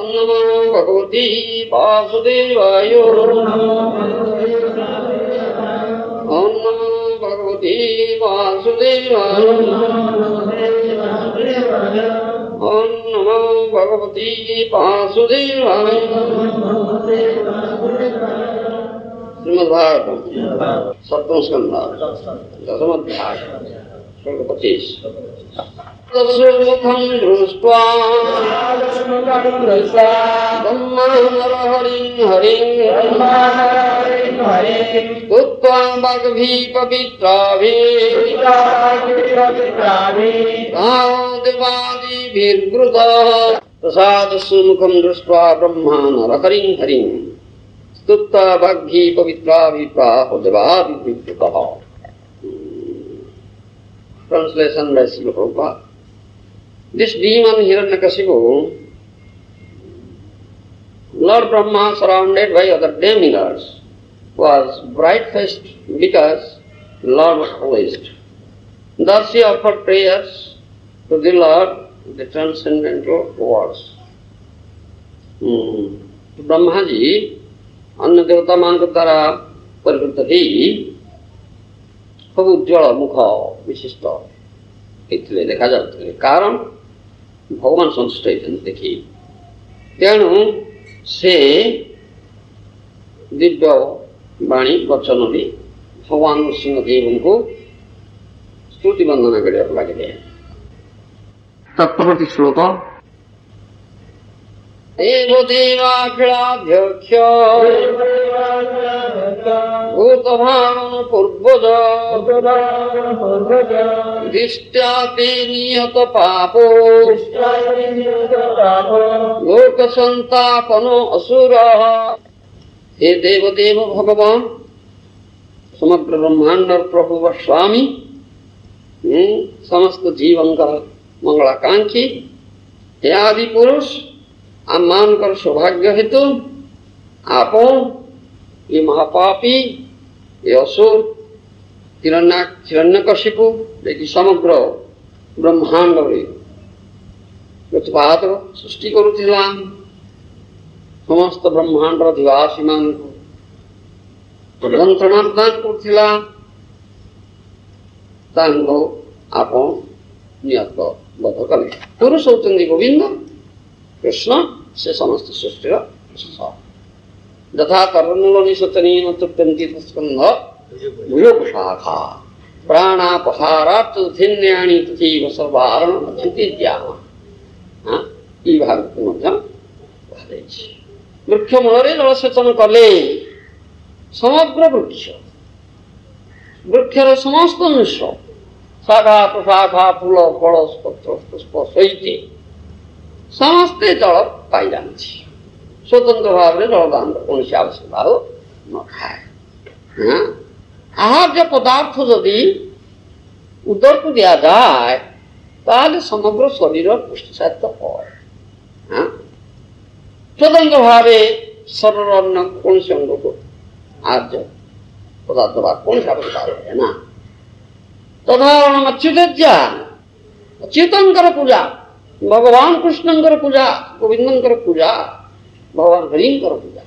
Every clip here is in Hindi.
नमो भगवती वासुदेवाय। ओम नमो भगवती वासुदेवाय। ओम नमो भगवती वासुदेवाय। श्रीमद्भागवतम सप्तम स्कंध दशम अध्याय श्लोक 25। तस्मुखं दृष्ट्वा ब्रह्मानरहरिं हरिं स्तुत्वा वाग्भिः पवित्राभिः देवादिभिर्वृतः प्रसादस्मुखं दृष्ट्वा ब्रह्मानरहरिं हरिं स्तुत्वा वाग्भिः पवित्राभिः देवादिभिर्वृतः। Translation by Srila Prabhupada. This demon Hiranyakashipu, Lord Brahma surrounded by other demigods, was bright-faced because Lord was pleased. Thus he offered prayers to the Lord, the transcendental words. Brahma ji अन्य देवता मान के द्वारा परिवृत ही खूब उज्ज्वल मुख विशिष्ट इतने देखा जाते कारण भगवान संतुष्ट होते देखी तेणु से दिव्य वाणी वचन भी भगवान सिंहदेव को स्तुति वंदना करने लगे। तत्प्रति श्लोक देवदेवाखिलाध्यक्ष भूतभावन पूर्वज दृष्ट्या ते निहत पापो लोक संतापनो असुर। हे देवदेव भगवान समग्र ब्रह्मांड प्रभु व स्वामी समस्त जीवन का मंगलाकांक्षी हे आदि पुरुष आप मानकर सौभाग्य हेतु आप ये महापापी ये असुर हिरण्यकशिपु समग्र ब्रह्मांड उत्पाद सृष्टि करुथिला समस्त ब्रह्मांड अधिवासी मान यंत्रणा प्रदान करुथिला तांको आप नियत बध कले। पुरुष होचंदी गोविंद कृष्ण से समस्त सृष्टि यथा तरुणनिशचनीन तृप्यन्ति तस्कन्ध भूयोग शाखा प्राणापहारात् धिन्यानि तथैव सर्वारण चितिज्ञान। ई भागवत मध्य बाहारिछि। वृक्ष मूलरे जलसेचन कले समग्र वृक्षर समस्त अंश शाखा प्रशाखा फूल फल पत्र पुष्प सहित समस्ते जल पाई जाती स्वतंत्र भाव में जलदान कौन सी आवश्यकता हो न खाए। आहार्य पदार्थ यदि उदर को दिया जाए ताले समग्र शरीर पुष्टि साध्य হয়। स्वतंत्र भाव शरीर अन्न कौन से अंग को आर्य पदार्थ कौन सी आवश्यकता है ना। तदारण अच्युतंकर पूजा भगवान कृष्णंकर पूजा गोविंदंकर पूजा भगवान हरिंकर पूजा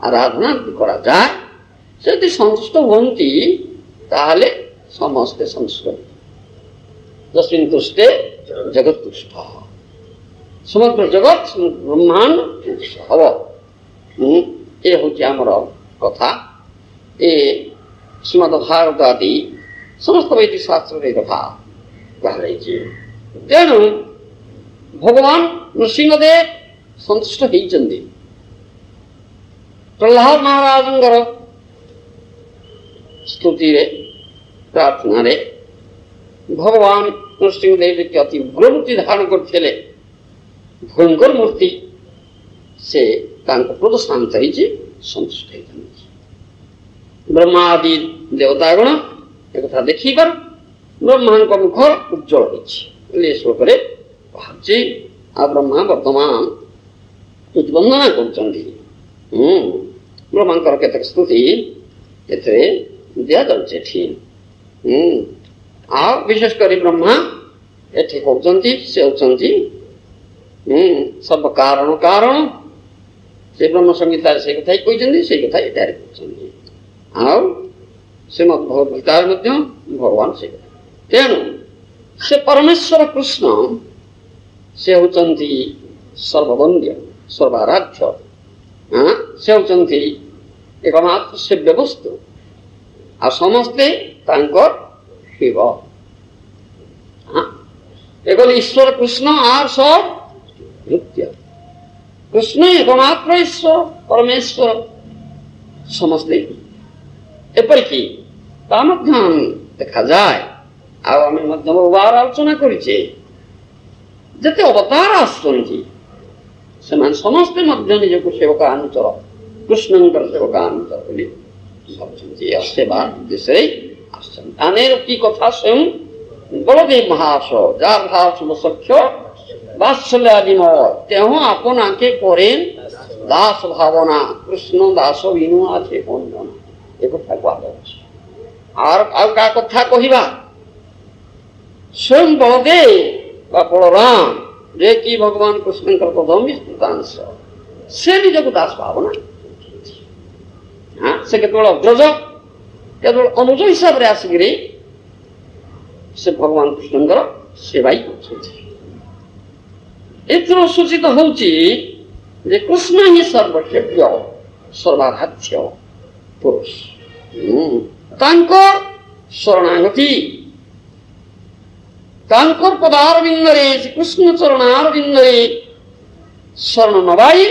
आराधना करा जाए से संतुष्ट होती ताले समस्ते संतुष्ट तस्मिन् तुष्टे जगत तुष्ट समग्र जगत ब्रह्मांड हम ये हूँ आमर कथा ये श्रीमद्भागवत आदि समस्त वैदिक शास्त्र कथा कहुई। तेणु भगवान नृसिंहदेव संतुष्ट होती प्रहलाद महाराज स्तुति प्रार्थना भगवान नृसिंहदेव के अति उग्र मूर्ति धारण करते भयंकर मूर्ति से प्रदर्शन संतुष्ट होती। ब्रह्मादि देवतागण एक देखिकर ब्रह्मा मुख उज्ज्वल होती श्लोक आ ब्रह्मा वर्तमान वंदना कर ब्रह्मा केतक स्तुति दिया जाऊँगी। आ विशेषकर ब्रह्मा एठी कहते से होती सब कारण कारण से ब्रह्म संहिता से कथा कहते से कथा एटारे कहते आउ श्रीमद् भगवद गीता मध्य भगवान से तेणु से परमेश्वर कृष्ण से होचंती सर्ववंद्य सर्वाराध्य से होचंती एकमात्र सेव्य वस्तु आ समस्ते तांकर शिव एक ईश्वर कृष्ण आर सब नृत्य कृष्ण एकमात्र ईश्वर परमेश्वर समस्ते एपरिकी ता मध्य देखा जाए आम बार आलोचना करिचे जते अवतार आसुचंती से समस्ते मध्य निजक सेवकानुचर कृष्णंकर सेवकानुचर बोली भावुचंती सेवा उद्देश्य आसुचंती अनेर की कथा स्वयं बलदेव महाशय जार भाव शुभ सख्य वात्सल्य आदिमय तेह आपन आके करें दास भावना कृष्ण दास विनु आके कौन जाना एक कथा कथा कहवा स्वयं बलदेव बलराम जे कि भगवान कृष्ण प्रथम विस्तृतांश से निजक दास भावना से केवल अग्रज केवल अनुज हिसाब से आसिक से भगवान कृष्ण सेवा ही एथर सूचित होची जे कृष्ण ही सर्वसेव्य सर्वाराध्य पुरुष तांकर शरणागति तांकर पदारविंदरे कृष्ण चरणारविंदरे शरण नवाई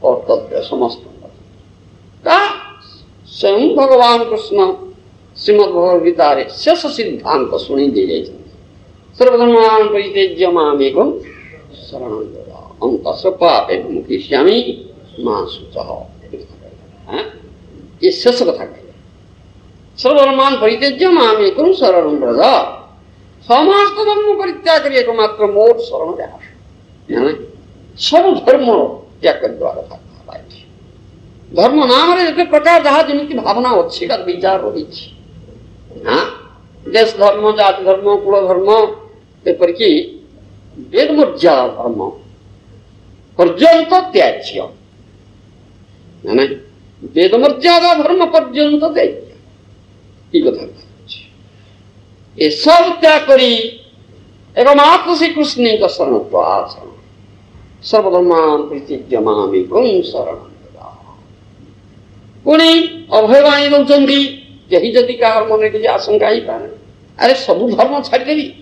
कर्तव्य समस्त स्वयं भगवान कृष्ण श्रीमद् भगवद गीता रे शेष सिद्धांत शुणी दी जाए सर्वधर्मान परित्यज्य मामेकं शरणं व्रज अन्तस्य पापे मुक्ष्यामि मा शुचः ये शेष कथा कहे सर्वधर्मान परित्यज्य मामेकं शरणं व्रज समस्त धर्म परित्याग करी एकमात्र मोर शरण दे सब धर्म त्याग करवा कथा धर्म नाम रे प्रकार जहाँ जमी भावना अच्छी विचार रही देश धर्म जाति धर्म कुल धर्म एपरिकी वेद मर्यादा धर्म पर्यंत त्याज्य वेद मर्यादा धर्म पर्यंत त्याज्य कथा ये सब त्याग करी एकमात्र श्री कृष्ण का शरण आचरण सर्वधर्मान परित्यज्य मामेकं शरणं पुणी अभयवाणी दौरान यही जदि कहार मन किसी आशंका ही पाए अरे सबू धर्म छाड़देवी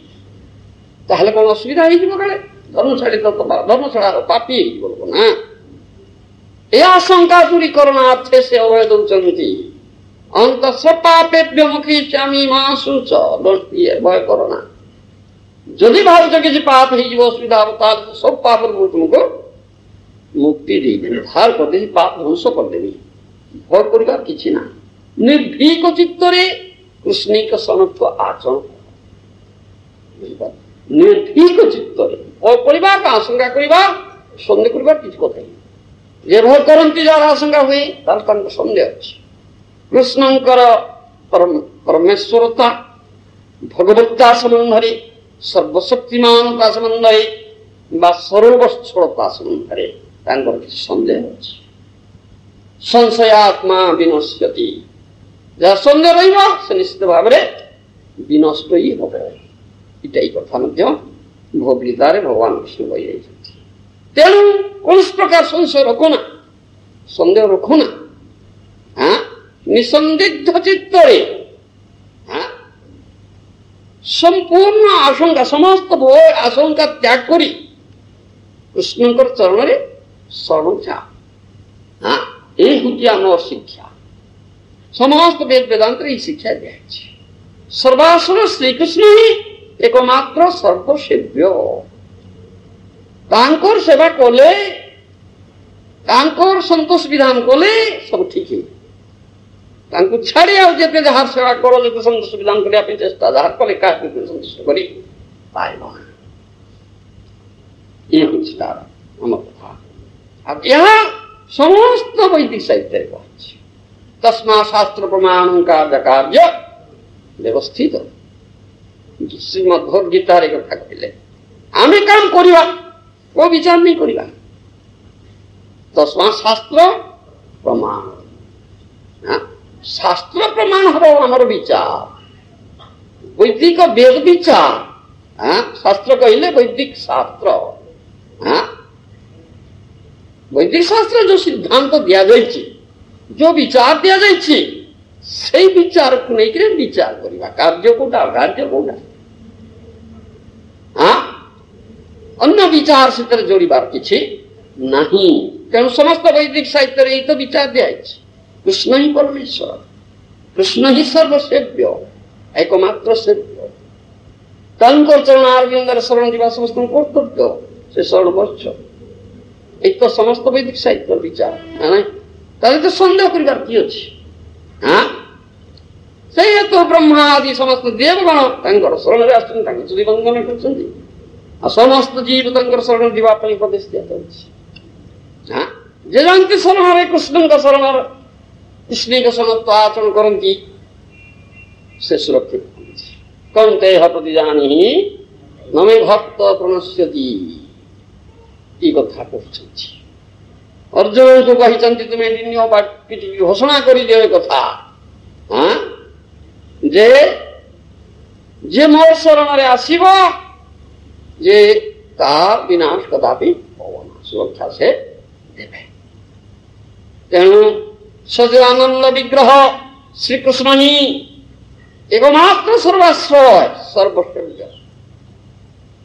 ताहले कौन असुविधा काले धर्म छाड़ी तो धर्म छड़ा पापी ना ये आशंका दूरीकरणार्थे से अभय दौरान अंत पापेभ्य मुखीष्यामि मा शुच भय करना जदि भावुच किसी पाप असुविधा सब पाप तुमको मुक्ति देवी उद्धार करदेवी पाप ध्वंस करदेवी भय कर किसी ना निर्भीक चित्तरे कृष्णिक सनत्व आचरण निर्भीक चित्तरे और परिवार का आशंका करिबा सन्देह करिबा किछ कथा जे भय करंती जार आशंका हुए तार तंक सन्देह अछि कृष्णंकर परमेश्वरता भगवत्ता संबंधरे सर्वशक्तिमानता संबंधरे बा सर्वस्थलता संबंधरे तांकर किछ सन्देह अछि संशयात्मा विनश्यति जहाँ सन्देह रहा से निश्चित भाव में विनष्ट ही हम इटा कथा भगवद्गीतार भगवान कृष्ण कही तेणु कौन प्रकार संशय रखो ना सन्देह रखो ना हाँ निसंदिग्ध चित्तरे हाँ संपूर्ण आशंका समस्त भय आशंका त्याग करी कृष्णकर चरण में शरण जा हाँ ये हूँ शिक्षा समस्त वेद वेदांत शिक्षा दिया सर्वासुर श्रीकृष्ण ही एकमात्र सर्वसेव्य तांकर सेवा कले तांकर संतोष विधान कले सब ठीक है तांको छाड़ी आते जहाँ सेवा कर जो संतोष विधान करने चेष्टा जहाँ कले क्या संतुष्ट करी पाए ये हूँ आम कथा अब यहाँ समस्त वैदिक साहित्य तस्मा शास्त्र प्रमाण कार्य व्यवस्थित श्रीमद् भगवद गीतार कथा कहले आमे काम करवा कोई विचार नहीं करिबा तस्मा शास्त्र प्रमाण शास्त्र प्रमाण हबो हमर विचार वैदिक वेद विचार शास्त्र कहले वैदिक शास्त्र वैदिक शास्त्र जो सिद्धांत दिया जाइछि जो विचार दिया जाइछि से विचार को नहीं विचार करवा कार्य कोटा कार्य कोटा अन्य विचार से जोड़बार किसी नहीं तेणु समस्त वैदिक साहित्य यही तो विचार दिखाई कृष्ण ही परमेश्वर कृष्ण ही सर्वसेव्य एकमात्र सेव्य चरणार शरण जा समस्त कर्तव्य से शरण बच्च एक तो समस्त वैदिक साहित्य विचार है तो सन्देह कर कि अच्छी से तो ब्रह्मा आदि समस्त देवगण शरण आसुरी बंदन कर समस्त जीव शरण जावाई उपदेश दिया जे जानते शरण कृष्ण शरण कृष्ण के शरण आचरण करती से सुरक्षित कंते प्रति जानी नमे भक्त प्रणश्यति कथा कहते अर्जुन को कहते तुम्हें निन्य पिटी घोषणा कर दियो कथा जे जे मोर शरण आसब जे तार विनाश कदापि सुरक्षा से देवे तेणु सचिदानंद विग्रह श्रीकृष्ण ही एकमात्र सर्वाश्रय सर्वसेव्य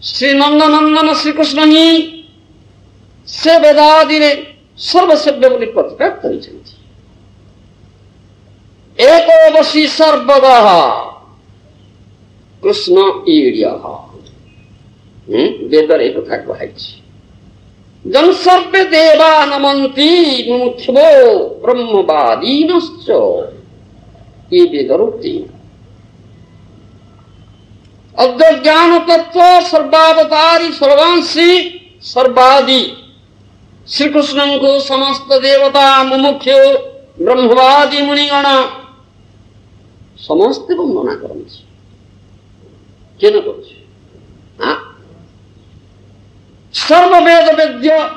श्री नंदनंदन श्रीकृष्ण ही से वेदादि सर्वसेव्य बोली प्रतिपाद कर एको वशी सर्वदा कृष्ण ईड्य वेदर एक कथा कही जन सर्वे देवा नमंती मुमुक्षवो ब्रह्मवादीनश्च ये वेदरूक्ति अज्ञान तत्व सर्वावतारी सर्वांशी सर्वादि श्री कृष्ण को समस्त देवता मुमुख्य ब्रह्मवादी मुनिगण समस्त वंदना करती केन कर सर्ववेद वेद्य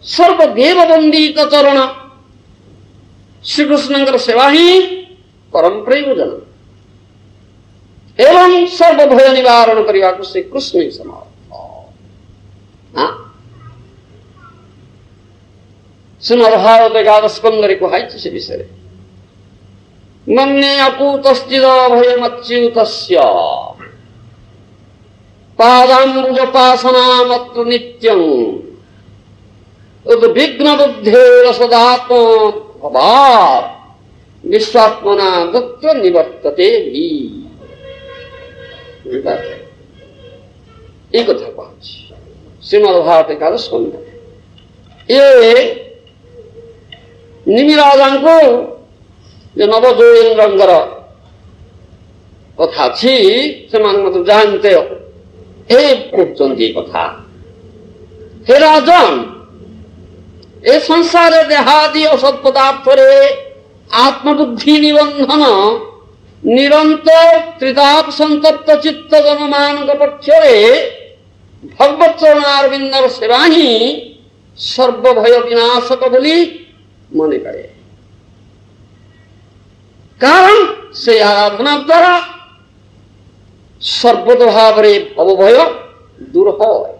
सर्वदेव वंदित चरण श्रीकृष्ण सेवा ही परम प्रयोजन एवं सर्वभय निवारण करने को श्री कृष्ण ही समर्थ श्रीमद्भागवत एकादश स्कंदे कही से विषय मन्ये अकूतश्चिद भयमच्युतस्य पादाम्बुजपासनामत्र नित्यं उद्विग्न बुद्धेर सदात्म भवात् विश्वात्मना तत्र निवर्तते भी एक कथा कही श्रीमद्भागवत एकादश स्कंदे ये निमिराजा को नवजोइंद्र कथा से जानते हो कहते कथा हे राजन ए संसार देहादि असत पदार्थ आत्मबुद्धि निबंधन निरंतर त्रिताप संतप्त चित्त जनमान पक्ष भगवत चरणारविंदर सेवा ही सर्वभय विनाशक बोली मन करे कारण से आराधना द्वारा सर्वत भाव अवभय दूर हो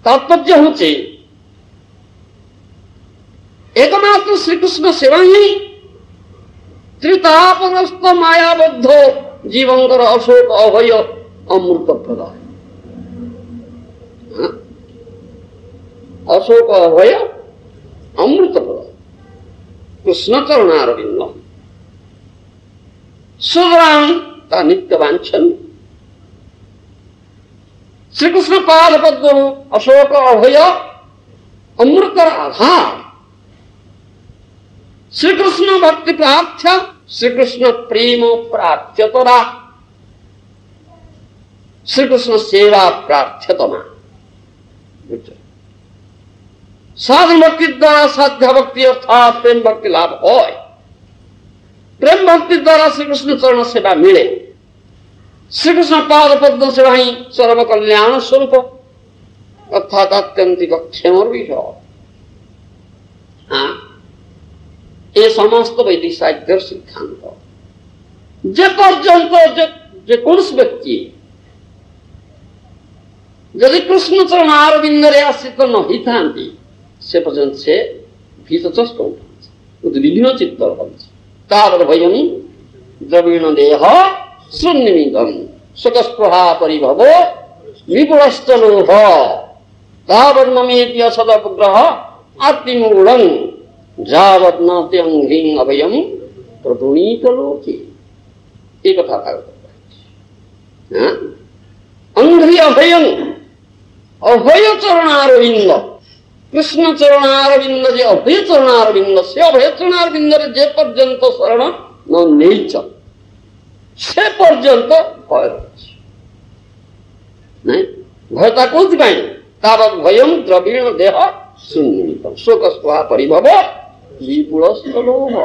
तात्पर्य हूँ एकमात्र श्रीकृष्ण सेवा ही त्रितापग्रस्त मायाबद्ध जीवंकर अशोक अभय अमृत प्रदाय अशोक अभय अमृत प्रदाय कृष्ण चरणारविंद सुतरां ता नित्य वांछन श्रीकृष्ण पाद पद्म अशोक अभय अमृत आधार श्रीकृष्ण भक्ति प्रार्थ्य श्रीकृष्ण प्रेम प्रार्थ्यतरा श्रीकृष्ण सेवा प्रार्थ्यतमा साधन भक्ति द्वारा साध्य भक्ति अर्थात प्रेम भक्ति लाभ हो प्रेम भक्ति द्वारा श्रीकृष्ण चरण सेवा मिले श्रीकृष्ण पाद पद्म सेवा ही सर्व कल्याण स्वरूप अर्थात आत्यंतिक क्षेमर विषय। ये समस्त वैदिक साहित्य सिद्धांत जे पर्यंत जेकोसी व्यक्ति जदि कृष्ण चरण अरविंदरे आश्रित नहीं था से पर्यंत से भीतचष्ट उद्विग्न चित्त तावद् भयं द्रविण देह शून्यमिदं सुखस्पृहा परिभवो विपुलश्चलोह तावद् ममेति असदपग्रह आत्मूलं जावद् न त्यंघ्रिं अभयं प्रपुनीत लोके। एक कथा भागवत अंघ्रि अभयं अभय चरणारविंद कृष्ण चरणारविंद जे अभय चरणारविंद से अभय चरणारविंद जे पर्यंत शरण न नेइच से पर्यंत भय नहीं भयता कौथि पाई तावद् भयं द्रविण देह शून्यमिदं शोकस्पृहा परिभव विपुलश्चलोह।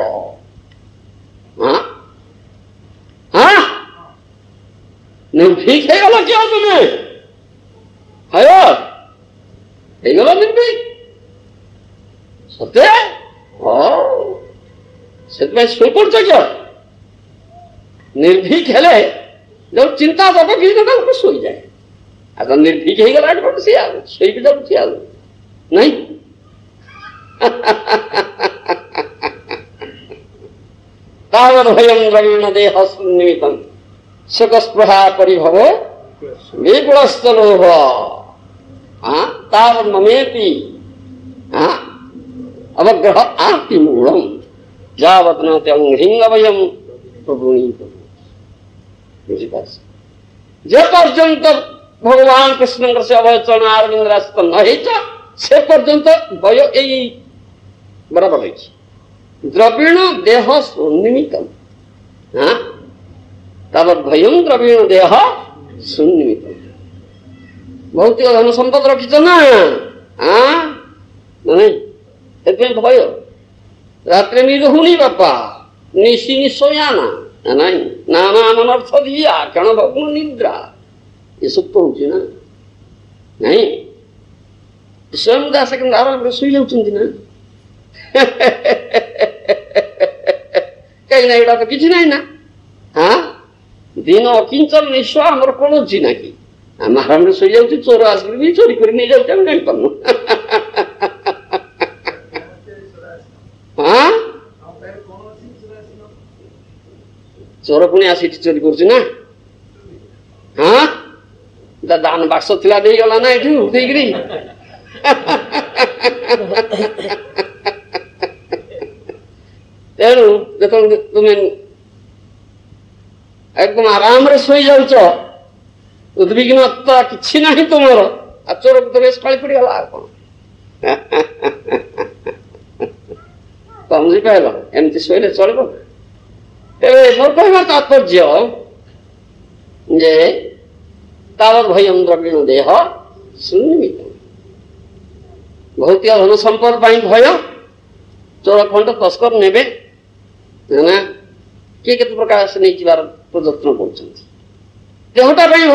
निर्भीक है गला क्या तुम्हें है गला निर्भीक सत्य से शोई पड़ क्या निर्भीक हेले जब चिंता दब कि शोई जाए अगर निर्भीक है गला शोई भी जब नहीं तावद् भयं द्रविण देह शून्यमिदं सुखस्पृहा परिभवो विपुलश्चलोह तावद् ममेति अवग्रह आर्तिमूलं यावत् न त्यंघ्रिं अभयं प्रपुनीत। जे पर्यंत भगवान कृष्ण से अभय चरणारविंद नहीं से पर्यंत भय यही बराबर है द्रविण देह शून्यमिदं तावद् भयं द्रविण देह शून्यमिदं। भौतिक धन संपद रखिच ना नहीं भय रात निरुहुनी बापा निशी निशोया ना नहीं नाना अनर्थ दिया क्षण भग्न निद्रा ये सब तो होची ना नहीं स्वयं दास के आराम शुई जाउछन्ति ना कहीं ना एटा तो किछि नहीं ना दिन अकिंचन निश्वा हमर पड़ोची ना कि आम आराम शुई जाउछि चोर आसिले भी चोरी कर नहीं जाउछि हम जानि पारनु चोर पुणी आसी चोरी करुछि ना दान बाक्स थिला दे गला ना एठू देकरी तेणु जो तुम्हें एकदम आराम रे सोई जाउछ उद्विग्नता किछि नाही तुमर आ चोर को तो बेस काली पड़ी गला कोन समझी पाइल एमती शोले चलो तेरे कहवा तात्पर्य जे तावद् भयं द्रविण देह शून्यमिदं भौतिक धन संपद भय चोर खंड तस्कर नेबे ना किए केते प्रकार से नहीं जीवार प्रयत्न कर देहटा भय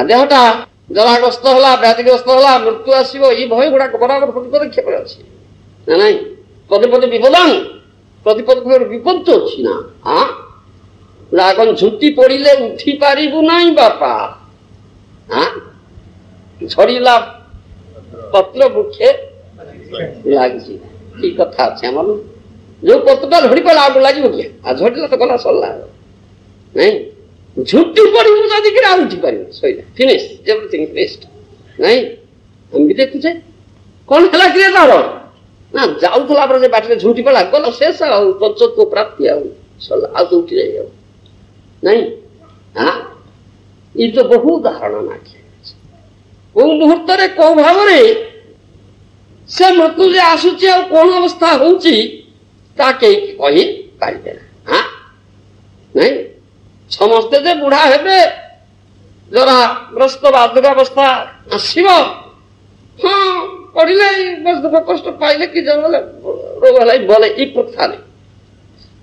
देहटा जराग्रस्त होला व्याधिग्रस्त होला मृत्यु आसो ये भय गुड़ा बराबर पदक्षेप अच्छी ना नहीं पदे पदे विपदान प्रतिपद विपद अच्छी ना रागन झुटी पड़े उठी पारू ना बापा झड़ला पत्र वृक्षे लगी ठीक कथा अच्छे आम जो पत्रटा झड़ी पड़ा आगे लगे क्या झड़ला तो गला सरला नहीं झुटी पड़ू जदि उठी पार सैला फिनिश एवरीथिंग फिनिश्ड नहीं हम भी देखुचे कौन है कि तार ना जाऊला बाटे झुटी पड़ा गला शेष पंचत्व प्राप्ति सरला तो उठी जाए नहीं ये तो बहुत धारणा ना कौ मुहूर्त कौ भाव से मृत्यु जे आसूची कौन अवस्था होची कही पारे ना नहीं समस्ते जे बुढ़ा हेबे जरा ग्रस्त बार्धक्यावस्था आसव हाँ पड़े बस दुख कष्ट पाइले कि रोग है बोले ये प्रथा नहीं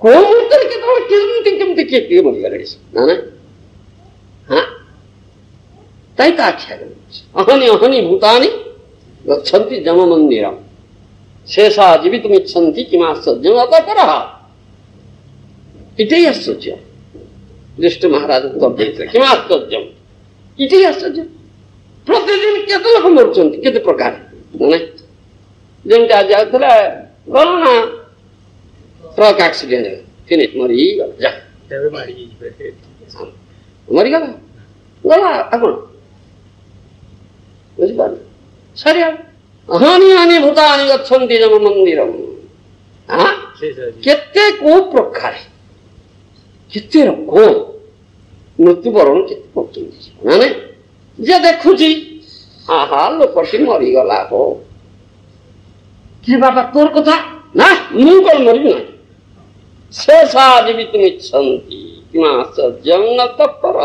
कौ मुहूर्त केमती किए मरीगले ना ना ताईता आख्या अहनि अहनि भूतानि गच्छन्ति जम मंदिरम शेषा जीवितुमिच्छन्ति किमाश्चर्यम् अतःपरः इति आश्चर्यम् दृष्ट महाराज उत्तर देते किमाश्चर्यम् इति आश्चर्यम् प्रतिदिन केते लोक मरुचन्ति केते प्रकार नहीं जेमती आज जाउथला गलो ना ट्रक एक्सीडेंट फिनिश मरी जा तबे मरी गला गला आपण बुझिपार सरिया अहानि हानि भूतानि गच्छन्ति जम मंदिरम हां केते को प्रकार केते को मृत्युवरण केते पक्की माने जे देखुची आहा लोकटी मरी गला हो कि बाबा तोर कथा ना मु कोन मरि ना शेषा जीवितुमिच्छन्ति किमाश्चर्यम् न तत्पर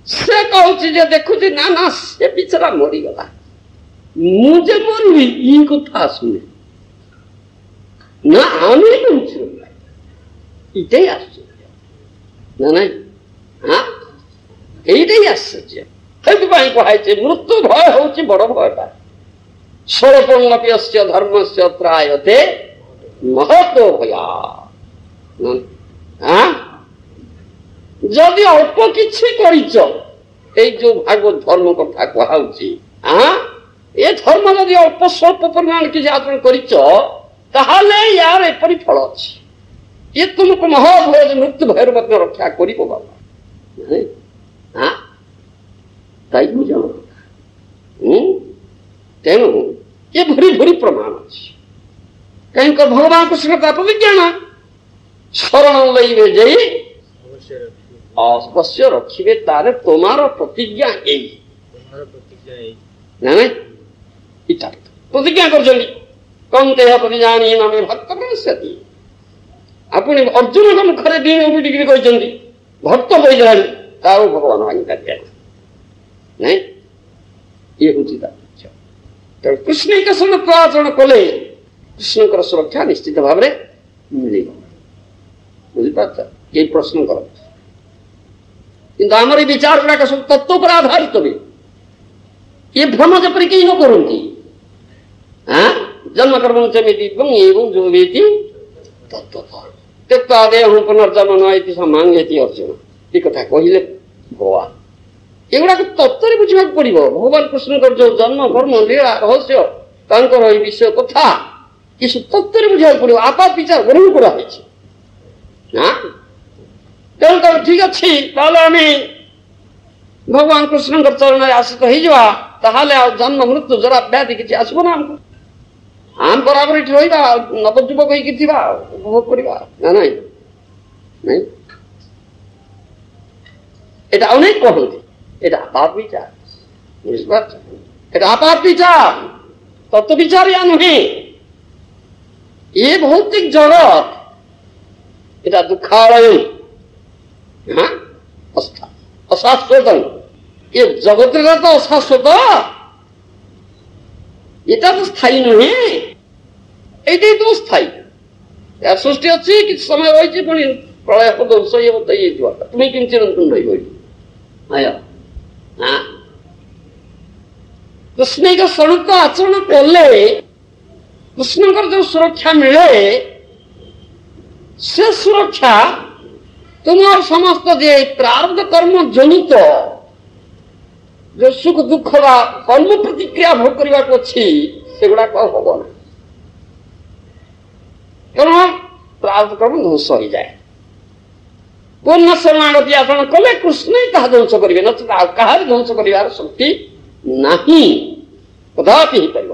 से कहूची जे देखुची ना ना से बिचरा मरी गला मुझे मरबी ई कथा सुने ना आमी कहूछु इते आश्चर्य ना नहीं हां एइते आश्चर्य हेतुपाई कहाइछे मृत्यु भय होची बड़ भयटा स्वल्पमपि अस्य धर्मस्य त्रायते महतो भया हां जदि अल्प किछि करिछ ए जो भागवत धर्म कथा कहाउची हां ए धर्म जदि अल्प स्वल्प परिमाण किछि आचरण करिछ ताहाले यार एपरि फल अछि ये तुमको महाभय मृत्यु भयर मत रक्षा करिबो बाबा हां ताई बुझो तेणु ये भरी भरी प्रमाण अच्छी कहीं कर भगवान कृष्ण का प्रतिज्ञा शरण लइबे जई अवश्य रखिबे तारे तुम्हारा प्रतिज्ञा नहीं इटा प्रतिज्ञा करछली कंते प्रतिजानी नामे भक्त प्रश्यति अपने अर्जुन का मुखरे दिन डिग्री कहछंती भक्त होई जानी ताऊ भगवान आज्ञा दिया नहीं ये उचित तो कृष्ण के सन्मुख आचरण कले कृष्ण सुरक्षा निश्चित भाव में मिल बुझीपार ये प्रश्न कर किंतु आमर विचार गुड़ाक सब तत्व पर आधारित भी ये भ्रम जपरी कहीं न करती जन्म कर्म एवं जो वेति त्यक्त्वा देहं पुनर्जन्म इति मांगेति अर्जुन ये कथा कहले भगवान एगुड़ा तत्व बुझा पड़ो भगवान कृष्ण जो जन्म कर्म लीला रहस्य विषय कथा ये तत्व बुझा पड़ो आपात विचार ग्रहण कराई तेणु ठीक अच्छी भगवान कृष्ण चरण आश्रित हो जन्म मृत्यु जरा व्याधि किसी आसब ना आमको आम बराबर ये रहा नवजुवक उपभोग करवा ना नहीं नहीं এটা অনেক कहते এটা আপাত বিচার বুঝতে পারছেন এটা আপাত বিচার তত্ত্ব বিচার या नहीं ये भौतिक जगत এটা दुखालय हाँ अशाश्वत ये जगत तो अशाश्वत এটা তো স্থায়ী নহে এইটাই তো স্থায়ী यार सृष्टि अच्छी कि समय रही पुणी प्रलय ध्वंस ये बताइए तुम्हें किन चिरंतन रही आया हाँ कृष्ण का स्वरूप आचरण कले कृष्ण का जो सुरक्षा मिले से सुरक्षा तुम्हार समस्त जे प्रारब्ध कर्म जनित जो सुख दुख का कर्म प्रतिक्रिया भोग करने को अच्छी से गुड़ा हम ना कारण प्रारब्ध कर्म ध्वंस हो जाए पूर्ण शरणागति आचरण कले कृष्ण ही कहा ध्वंस करेंगे न कहार ध्वंस कर शक्ति नहीं कदापि ही पार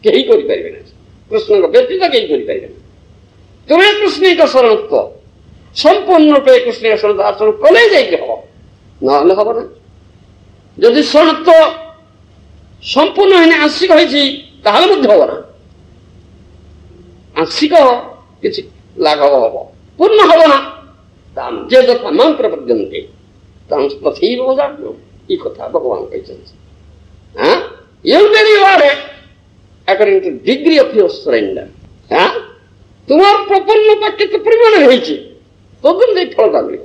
कहीं करें कृष्ण को व्यतीत कहीं करें तुम्हें कृष्ण का शरणत्व संपूर्ण रूपे कृष्ण शरण आचरण कले जाइए हम ना हम ना जदि शरणत्व संपूर्ण आंशिक होती हम ना आंशिक किसी लाघव हम पूर्ण हम ना जे यथा मां प्रपद्यन्ते तथैव वदाम्यहम् ई कथा भगवान कहते हैं every war according two degree of your surrender तुम्हार प्रपन्नता केते परिमाण रही तदन फलटा मिल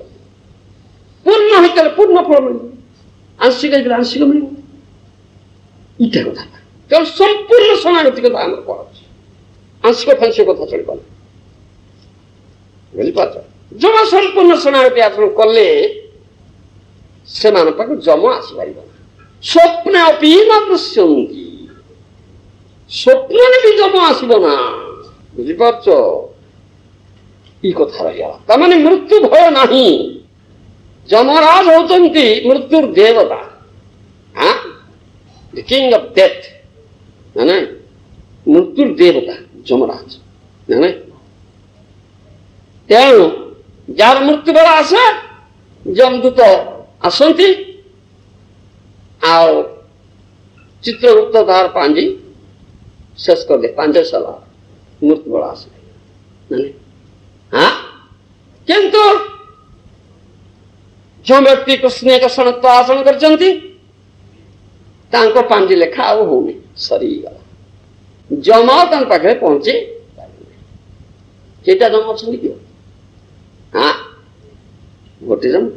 पूर्ण होते पूर्ण फल मिल आंशिक आंशिक मिल इटा कथा केवल संपूर्ण समागति कथा आम कौन आंशिक फांसिक कथा चल पार बुझीपार जमा संपूर्ण समागति आप कले से जम आसपार स्वप्न अपी न दृश्यंती स्वप्न भी जम आसबना बुझीपार ई कथा रहा माने मृत्यु भय नहीं जमराज होती मृत्युर देवता हाँ द किंग ऑफ डेथ ना मृत्युर देवता जमराज ना तेणु जार मृत्यु बेला आसे जमदूत आसती आओ चित्रगुप्त तार पांजी शेष कर दे 5 साल मृत्यु बेला आसे हाँ किंतु जो व्यक्ति कृष्ण का सणत्व आसन कर पांजी लेखा आउ होनी सरीगला जम पाखे पहुंची केटा जम अच्छी कि हाँ गोटे जम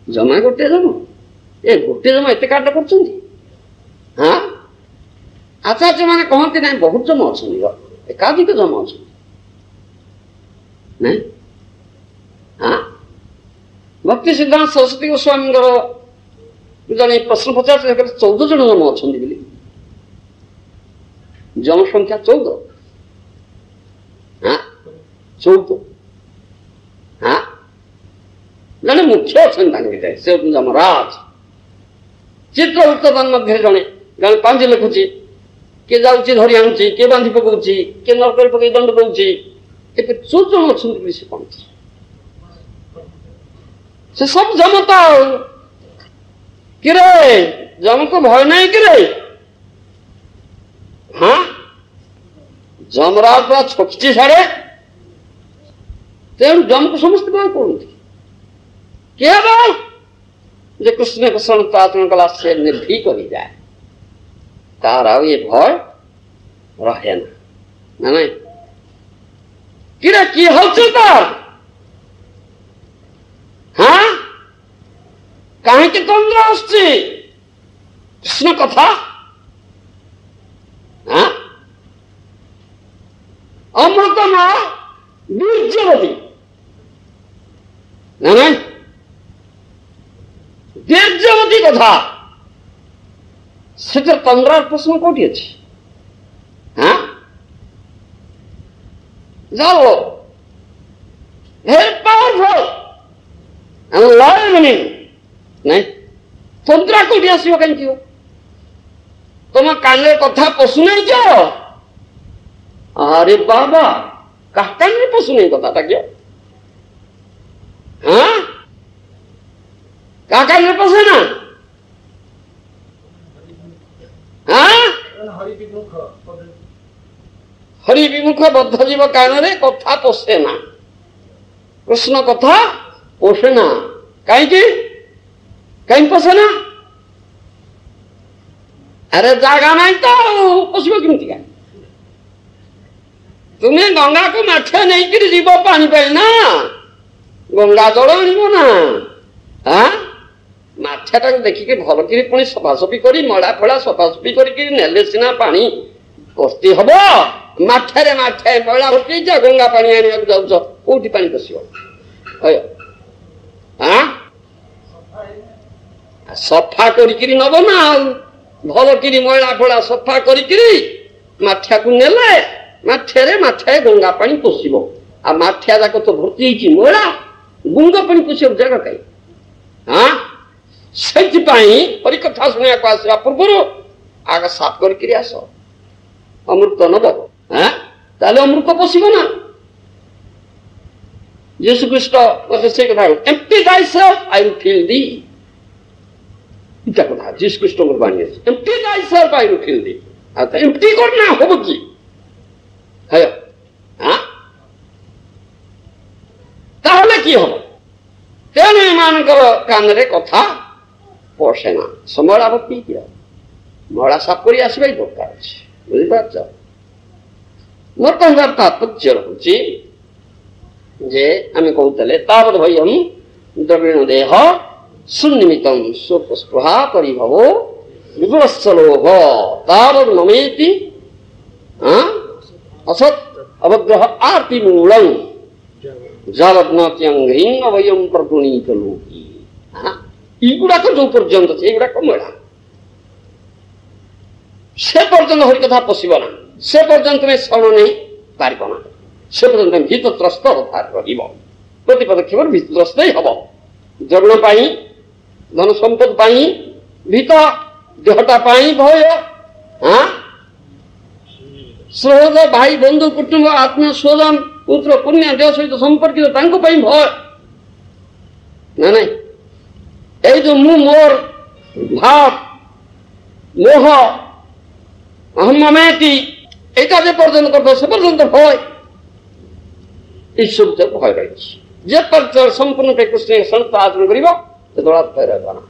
जमा गोटे जम ए गोटे जम एत काट कर हाँ आचार्य मैंने कहते ना बहुत जम अच्छा एकाधिक जम अच्छा नहीं हाँ भक्ति सिद्धांत सरस्वती गोस्वामी जन प्रश्न पचार 14 जन जम अच्छा जम संख्या 14 हाँ 14 हाँ जन मुख्य अच्छा से जमराज चित्रगुप्त मध्य जड़े जन पांजी लिखुची किए जाऊँगी धरी आणुची किए बांधि पकाउची किए नरक पकई दंड दौची ए 14 जन अच्छा से कौन से सब जमता किरे जम को भय नहीं किरे हाँ जमराज पूरा छोटी साड़े तेणु जम को समस्त भय कहते क्या बोल जे कृष्ण को सणत्व आचरण कला से निर्भीक हो जाए तार आ ये भय रहे ना नहीं किरे की हलचल तार हाँ कहीं के तंद्र आसुची कृष्ण कथा हाँ अमृतम बीर्जवती नहीं बीर्जवती कथा से तंद्र प्रश्न कौटी अच्छी हाँ जाओ वेरी पावरफुल नहीं तंद्रा कौटी आसो कहीं तुम कान कथा पशु नहीं जाओ अरे बाबा कहा कान पशु नहीं कथा क्या हाँ क्या कान पशे ना हाँ हरि विमुख बद्ध जीव कान कथा पशे ना कृष्ण कथा पोषे ना कहीं पशे ना अरे जागा नहीं तो पशु केमती का तुम्हें गंगा को माठे नहीं कि जीव पानी पाए ना गंगा जल आण ना हाँ माठा देखिए भल कि पुणी सफासफी कर मड़ा फड़ा सफासफी करने सीना पानी पस्ती हम माठे माठे मैला भर्ती जा गंगा पानी आने जाऊ कौटी पानी पशो हाँ सफा करी नब ना भल कि मैला फड़ा सफा करिठा को नेले माठे माठे गंगा पानी पशब आ माठिया जाक तो भर्ती मैला गुंग पानी पशा जगह कहीं हाँ से कथा शुणा आसवा पूर्व आग साफ कर आस अमृत नब हाँ ताले अमृत पशब ना यीशु कृष्ण से कथा empty thyself I will fill thee इतना कथा यीशु कृष्ण को बाणी empty thyself I will fill thee आता एम्प्टी करना हो कि है हाँ ताहले की हम तेणु एमानकर कानरे कथा पशे ना समला भक्ति किया मड़ा साफ कर आसवा दरकार अच्छे बुझीपार मोर कहबार तात्पर्य रही जे आम कहते तावत भयम द्रवीण देह सुनिमितम शोक स्पृहा परिभवो विवत्सलोभ तावद ममेति असत अवग्रह आरती मूलम जावत्नात्यंग्रीं अवयम प्रपुनीत लोकी। ଏଗୁଡାକ ଯୋଉ ପର୍ଯ୍ୟନ୍ତ ଅଛି ଏଗୁଡାକ ମେଳା, ସେ ପର୍ଯ୍ୟନ୍ତ ହରି କଥା ପଶିବ ନା, ସେ ପର୍ଯ୍ୟନ୍ତ ତୁମେ ଶରଣ ନେଇ ପାରିବ ନା, ସେ ପର୍ଯ୍ୟନ୍ତ ଭୀତତ୍ରସ୍ତ ଅବତାର ରହିବ। ପ୍ରତି ପଦକ୍ଷେପରେ ଭୀତତ୍ରସ୍ତ ହିଁ ହବ। ଜନ୍ମ ପାଇଁ, ଧନ ସମ୍ପଦ ପାଇଁ ଭୀତ, ଦେହଟା ପାଇଁ ଭୟ, ସହଜ ଭାଇ ବନ୍ଧୁ କୁଟୁମ୍ବ ଆତ୍ମୀୟ ସ୍ୱଜନ ପୁତ୍ର ପୁଣ୍ୟ ଦେହ ସହିତ ସମ୍ପର୍କିତ ତାଙ୍କ ପାଇଁ ଭୟ ନା ନାଇଁ। এই যে ମୁଁ ମୋର ଭାବ ମୋହ ଅହମମେତି এটা যে পর্যন্ত করতে সে পর্যন্ত ভয়, এইসব ভয় রয়েছে। যে পর্যন্ত সম্পূর্ণ কৃষ্ণের সন্ত আচরণ করিব ସେତେବେଳେ ଭୟ ରହିବ ନା।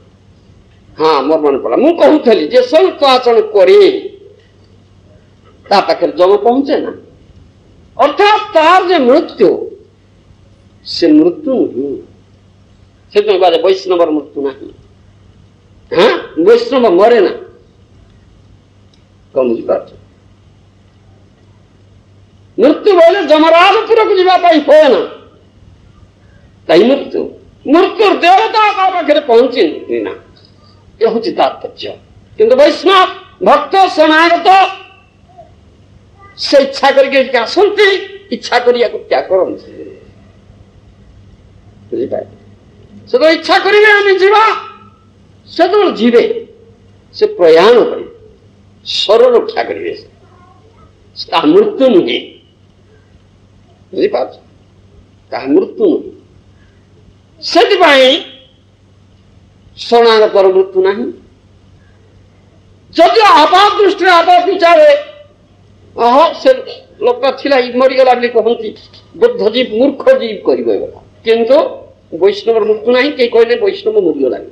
ହଁ ମୋର ମନେ ପଡ଼ିଲା, ମୁଁ କହୁଥିଲି ଯେ ସନ୍ତ ଆଚରଣ କରି ତା ପାଖରେ ଯମ ପହଞ୍ଚେ ନା, ଅର୍ଥାତ୍ ତାର ଯେ ମୃତ୍ୟୁ ସେ ମୃତ୍ୟୁ ନୁହେଁ। ସେଥିପାଇଁ କୁହାଯାଏ ବୈଷ୍ଣବର ମୃତ୍ୟୁ ନାହିଁ। ବୈଷ୍ଣବ ମରେ ନା, କଣ ବୁଝିପାରୁଛ? ମୃତ୍ୟୁ ବୋଇଲେ ଯମରାଜପୁରକୁ ଯିବା ପାଇଁ ହୁଏ ନା, ତାଇ ମୃତ୍ୟୁ। ମୃତ୍ୟୁର ଦେବତା ତା ପାଖରେ ପହଞ୍ଚିନି ନା, ଏ ହଉଛି ତାତ୍ପର୍ଯ୍ୟ। କିନ୍ତୁ ବୈଷ୍ଣବ ଭକ୍ତ ଶରଣାଗତ ସେ ଇଚ୍ଛା କରିକି ଏଠିକି ଆସନ୍ତି, ଇଚ୍ଛା କରିବାକୁ ତ୍ୟାଗ କରନ୍ତି। ବୁଝିପାରିଲେ? ସେତେବେଳେ ଇଚ୍ଛା କରିବେ ଆମେ ଯିବା, ସେତେବେଳେ ଯିବେ, ସେ ପ୍ରୟାଣ କରିବେ, ସ୍ୱର ରକ୍ଷା କରିବେ, ତାହା ମୃତ୍ୟୁ ନୁହେଁ। ବୁଝିପାରୁଛ? ତାହା ମୃତ୍ୟୁ ନୁହେଁ। ସେଥିପାଇଁ ଶରଣାଗତର ମୃତ୍ୟୁ ନାହିଁ। ଯଦି ଆପାତ ଦୃଷ୍ଟିରେ ଆପାତ ବିଚାରେ ସେ ଲୋକଟା ଥିଲା ମରିଗଲା ବୋଲି କହନ୍ତି, ବୁଦ୍ଧ ଜୀବ ମୂର୍ଖ ଜୀବ କରିବ ଏ କଥା। କିନ୍ତୁ ବୈଷ୍ଣବର ମୃତ୍ୟୁ ନାହିଁ। କେହି କହିଲେ ବୈଷ୍ଣବ ମରିଗଲାନି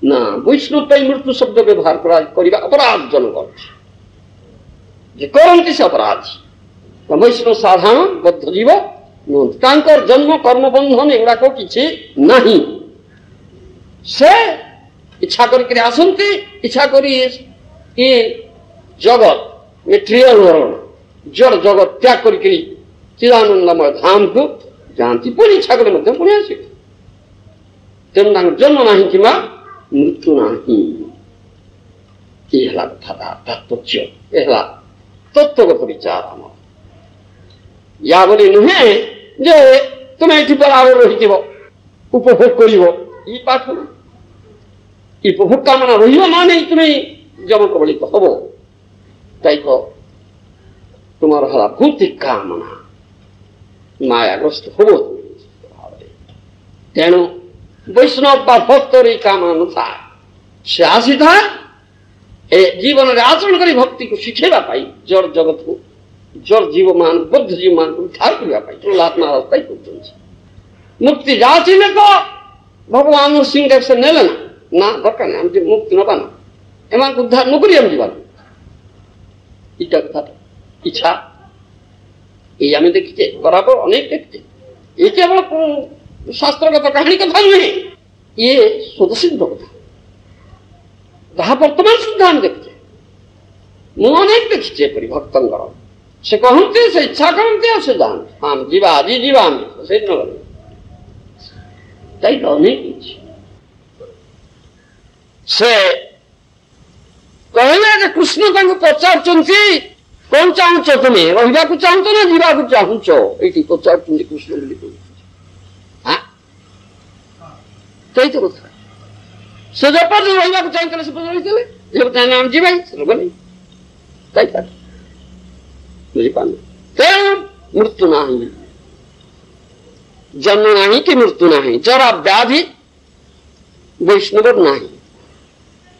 ନା, ବୈଷ୍ଣବ ପାଇଁ ମୃତ୍ୟୁ ଶବ୍ଦ ବ୍ୟବହାର କରିବା ଅପରାଧଜନକ ଅଛି। ଯେ କରନ୍ତି ସେ ଅପରାଧୀ। ବୈଷ୍ଣବ ସାଧାରଣ ବଦ୍ଧ ଜୀବ ନୁହନ୍ତି, ତାଙ୍କର ଜନ୍ମ କର୍ମ ବନ୍ଧନ ଏଗୁଡାକ କିଛି ନାହିଁ। ସେ ଇଚ୍ଛା କରିକି ଆସନ୍ତି, ଇଚ୍ଛା କରି ଏ ଜଗତ ମେଟ୍ରିଆଲ ୱାର୍ଲ୍ଡ ଜଡ଼ ଜଗତ ତ୍ୟାଗ କରିକି ଚିଦାନନ୍ଦମୟ ଧାମକୁ ଯାଆନ୍ତି, ପୁଣି ଇଚ୍ଛା କଲେ ମଧ୍ୟ ପୁଣି ଆସିବେ। ତେଣୁ ତାଙ୍କର ଜନ୍ମ ନାହିଁ କିମ୍ବା ମୃତ୍ୟୁ ନାହିଁ। ଏ ହେଲା କଥାଟା ତାତ୍ପର୍ଯ୍ୟ, ଏ ହେଲା ତତ୍ତ୍ୱଗତ ବିଚାର ଆମର। ୟା ବୋଲି ନୁହେଁ ଯେ ତୁମେ ଏଠି ବରାବର ରହିଥିବ, ଉପଭୋଗ କରିବ, ଇ ପାଠ ନା। ଇ ଉପଭୋଗ କାମନା ରହିବ ମାନେ ତୁମେ ଯମ କବଳିତ ହବ। তাই তো তোমার হলা ভৌতিক কামনা, মায়াগ্রস্ত হব। তেণু বৈষ্ণব বা ভক্তর এই কামনা নথায়। সে আসিଥାଏ ଏ ଜୀବନରେ ଆଚରଣ କରି ଭକ୍ତିକୁ ଶିଖେଇବା ପାଇଁ, ଜଡ଼ ଜଗତକୁ, ଜଡ଼ ଜୀବମାନ ବଦ୍ଧ ଜୀବମାନଙ୍କୁ ଉଦ୍ଧାର କରିବା ପାଇଁ ପ୍ରହ୍ଲାଦନା ଅବସ୍ଥା କରୁଛନ୍ତି। ମୁକ୍ତି ଯାଚିଲେ ତ ଭଗବାନ ସିଂହ ସେ ନେଲେ ନା, ନା ଦରକାର ନାହିଁ, ଆମେ ମୁକ୍ତି ନବା ନା, ଏମାନଙ୍କୁ ଉଦ୍ଧାର ନକରି ଆମେ ଯିବା। ଇଟା କଥା ଇଚ୍ଛା এই আমি ଦେଖିଛେ, ବରାବର ଅନେକ ଦେଖିଛେ। ଏ କେବଳ ଶାସ୍ତ୍ରଗତ କାହାଣୀ କଥା ନୁହେଁ, ଇଏ ସ୍ୱତଃସିଦ୍ଧ କଥା, ଯାହା ବର୍ତ୍ତମାନ ସୁଦ୍ଧା ଆମେ ଦେଖିଛେ। ମୁଁ ଅନେକ ଦେଖିଛେ ଏପରି ଭକ୍ତଙ୍କର। ସେ କହନ୍ତି, ସେ ଇଚ୍ଛା କରନ୍ତି, ଆଉ ସେ ଯାଆନ୍ତି। ହଁ ଯିବା, ଆଜି ଯିବା, ଆମେ ସେଇଦିନ ଗଲେ। ତାଇ ଅନେକ କିଛି ସେ କହିଲେ ଯେ କୃଷ୍ଣ ତାଙ୍କୁ ପଚାରୁଛନ୍ତି, କଣ ଚାହୁଁଛ ତୁମେ, ରହିବାକୁ ଚାହୁଁଛ ନା ଯିବାକୁ ଚାହୁଁଛ? ଏଇଠି ପଚାରୁଛନ୍ତି କୃଷ୍ଣ ବୋଲି କହୁଛନ୍ତି। ସେଇ ତ କଥା। ସେ ଯେପର୍ଯ୍ୟନ୍ତ ରହିବାକୁ ଚାହୁଁଥିଲେ ସେ ପର୍ଯ୍ୟନ୍ତ ରହିଥିଲେ, ଯେପର୍ଯ୍ୟନ୍ତ ଆମେ ଯିବା ସେ ଗଲେ ଯାଇପାରେ। ବୁଝିପାରୁନି? ତେଣୁ ମୃତ୍ୟୁ ନାହିଁ, ଜନ୍ମ ନାହିଁ କି ମୃତ୍ୟୁ ନାହିଁ, ଜରା ବ୍ୟାଧି ବୈଷ୍ଣବ ନାହିଁ।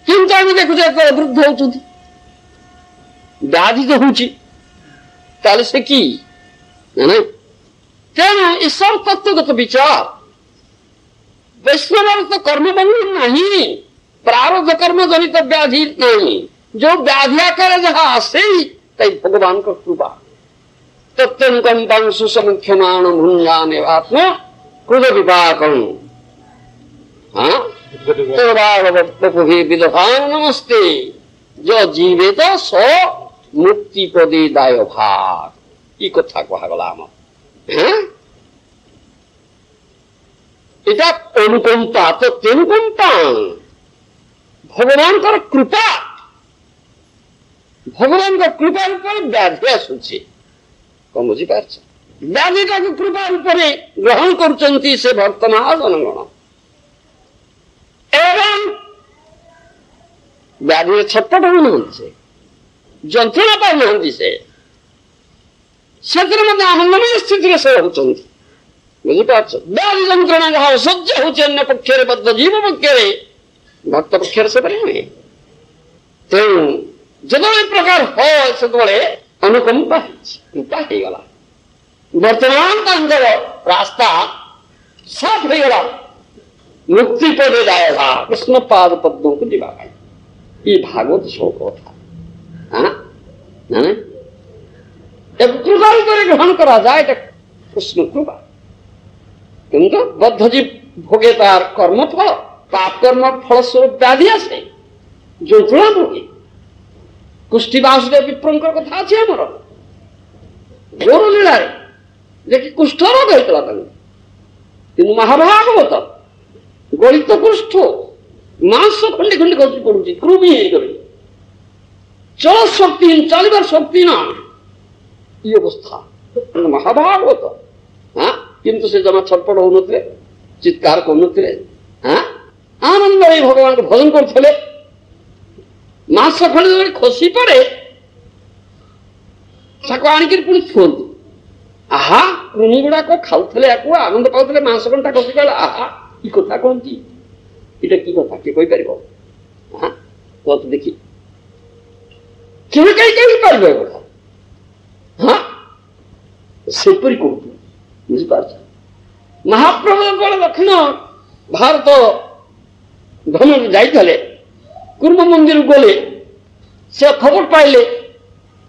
କିନ୍ତୁ ଆମେ ଦେଖୁଛେ ବୃଦ୍ଧ ହଉଛନ୍ତି, ବ୍ୟାଧି ତ ହଉଛି, ତାହେଲେ ସେ କି ନାଇଁ। ତେଣୁ ଏସବୁ ତତ୍ତ୍ୱଗତ ବିଚାର। ବୈଷ୍ଣବର ତ କର୍ମବନ୍ଧନ ନାହିଁ, ପ୍ରାରବ୍ଧ କର୍ମ ଜନିତ ବ୍ୟାଧି ନାହିଁ। ଯୋଉ ବ୍ୟାଧି ଆକାରରେ ଯାହା ଆସେ ତାଇ ଭଗବାନଙ୍କ କୃପା। ତତ୍ତ୍ୱଙ୍କମ୍ପାଂଶୁ ସମକ୍ଷମାଣ ଭୁଞ୍ଜାନେ ଆତ୍ମ କ୍ରୋଧ ବିପାକଂ। हाँ विदधान नमस्ते जो जीवित सो मुक्ति पदे दाय भाग कथा कहगला आम এটা অনুকম্পা তো তেনুকম্পা ভগবানଙ୍କର କୃପା ଭଗବାନଙ୍କ କୃପା ଉପରେ ବ୍ୟାଧି ଆସୁଛି କଣ ବୁଝିପାରୁଛ ବ୍ୟାଧିଟାକୁ କୃପା ଉପରେ ଗ୍ରହଣ କରୁଛନ୍ତି ସେ ଭକ୍ତ ମହାଜନଗଣ ଏବଂ ବ୍ୟାଧିରେ ଛଟପଟ ହଉନାହାନ୍ତି ସେ ଯନ୍ତ୍ରଣା ପାଉନାହାନ୍ତି ସେ ସେଥିରେ ମଧ୍ୟ ଆନନ୍ଦମୟ ସ୍ଥିତିରେ ସେ ରହୁଛନ୍ତି ବୁଝିପାରୁଛ ବ୍ୟାଧି ଯନ୍ତ୍ରଣା ଯାହା ଅସହ୍ୟ ହଉଛି ଅନ୍ୟ ପକ୍ଷରେ ବଦ୍ଧ ଜୀବ ପକ୍ଷରେ ଭକ୍ତ ପକ୍ଷରେ ସେପରି ନୁହେଁ ତେଣୁ ଯେତେବେଳେ ଏ ପ୍ରକାର ହୁଏ ସେତେବେଳେ ଅନୁକମ୍ପା ହେଇଛି କୃପା ହେଇଗଲା ବର୍ତ୍ତମାନ ତାଙ୍କର ରାସ୍ତା ସାଫ ହେଇଗଲା ମୁକ୍ତି ପଦେ ଯାଏଗା କୃଷ୍ଣ ପାଦ ପଦ୍ମକୁ ଯିବା ପାଇଁ ଏ ଭାଗବତ ଶ୍ଲୋକ କଥା କୃପା ରୂପରେ ଗ୍ରହଣ କରାଯାଏ ଏଟା କୃଷ୍ଣ କୃପା কিন্তু বদ্ধজীব ভোগে তার কর্মফল পাপ কর্ম ফলস্বরূপ ব্যাধি আসে যন্ত্রণা ভোগে কুষ্টি বাসুদেব বিপ্রঙ্কর কথা আছে আমার গৌর লীলায় যে কি কুষ্ঠ রোগ হয়েছিল তাকে কিন্তু মহাভাগবত গলিত কুষ্ঠ মাংস খন্ডে খন্ডে খসি পড়ুছি কৃমি হয়ে চল শক্তিহীন চালিবার শক্তি না এই অবস্থা মহাভাগবত হ্যাঁ কিন্তু সে জমা ছটপট হউনଥିଲେ চিৎকার করুনଥିଲେ আনন্দরে ভগবানকে ভজন করুଥିଲେ মাংস খଣ୍ଡେ ଖସି ପଡେ ତାକୁ ଆଣିକି ପୁଣି ଛୁଅନ୍ତି ଆହା କୃମି ଗୁଡାକ ଖାଉଥିଲେ ୟାକୁ ଆନନ୍ଦ ପାଉଥିଲେ ମାଂସ ଖଣ୍ଡଟା ଖସି ଗଲା ଆହା କି କଥା କହନ୍ତି ଏଇଟା କି କଥା କିଏ କହିପାରିବ କୁହନ୍ତୁ ଦେଖି କେବେ କେହି କହିପାରିବ ଏ କଥା ସେପରି କହୁଥିଲେ ବୁଝିପାରୁଛ ମହାପ୍ରଭୁ ଯେତେବେଳେ ଦକ୍ଷିଣ ଭାରତ ଭ୍ରମଣରେ ଯାଇଥିଲେ କୁର୍ମ ମନ୍ଦିର ଗଲେ ସେ ଖବର ପାଇଲେ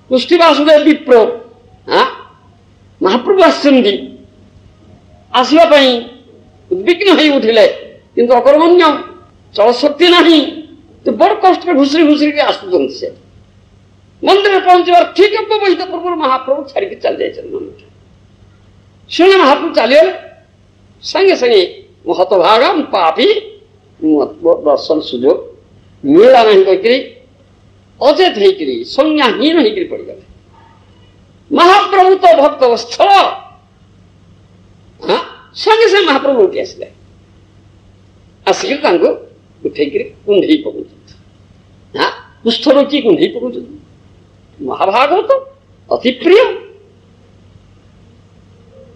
କୁଷ୍ଟି ବାସୁଦେବ ବିପ୍ର ମହାପ୍ରଭୁ ଆସିଛନ୍ତି ଆସିବା ପାଇଁ ଉଦ୍ବିଗ୍ନ ହେଇ ଉଠିଲେ କିନ୍ତୁ ଅକର୍ମଣ୍ୟ ଚଳଶକ୍ତି ନାହିଁ ବଡ କଷ୍ଟରେ ଘୁଷୁରି ଘୁଷୁରିକି ଆସୁଛନ୍ତି ସେ ମନ୍ଦିରରେ ପହଞ୍ଚିବାର ଠିକ ଅବ୍ୟବହିତ ପୂର୍ବରୁ ମହାପ୍ରଭୁ ଛାଡିକି ଚାଲି ଯାଇଛନ୍ତି ଶୁଣେ ମହାପ୍ରଭୁ ଚାଲିଗଲେ ସାଙ୍ଗେ ସାଙ୍ଗେ ମୁଁ ହତଭାଗା ମୁଁ ପାପି ଦର୍ଶନ ସୁଯୋଗ ମିଳିଲା ନାହିଁ କହିକିରି ଅଚେତ ହେଇକିରି ସଂଜ୍ଞାହୀନ ହେଇକିରି ପଡିଗଲେ ମହାପ୍ରଭୁ ତ ଭକ୍ତ ସ୍ଥଳ ସାଙ୍ଗେ ସାଙ୍ଗେ ମହାପ୍ରଭୁ ଉଠି ଆସିଲେ ଆସିକି ତାଙ୍କୁ ଉଠେଇକିରି କୁଣ୍ଢେଇ ପକଉଛନ୍ତି କୁଷ୍ଠ ରୋଗୀ କୁଣ୍ଢେଇ ପକଉଛନ୍ତି ମହାଭାଗବତ ଅତି ପ୍ରିୟ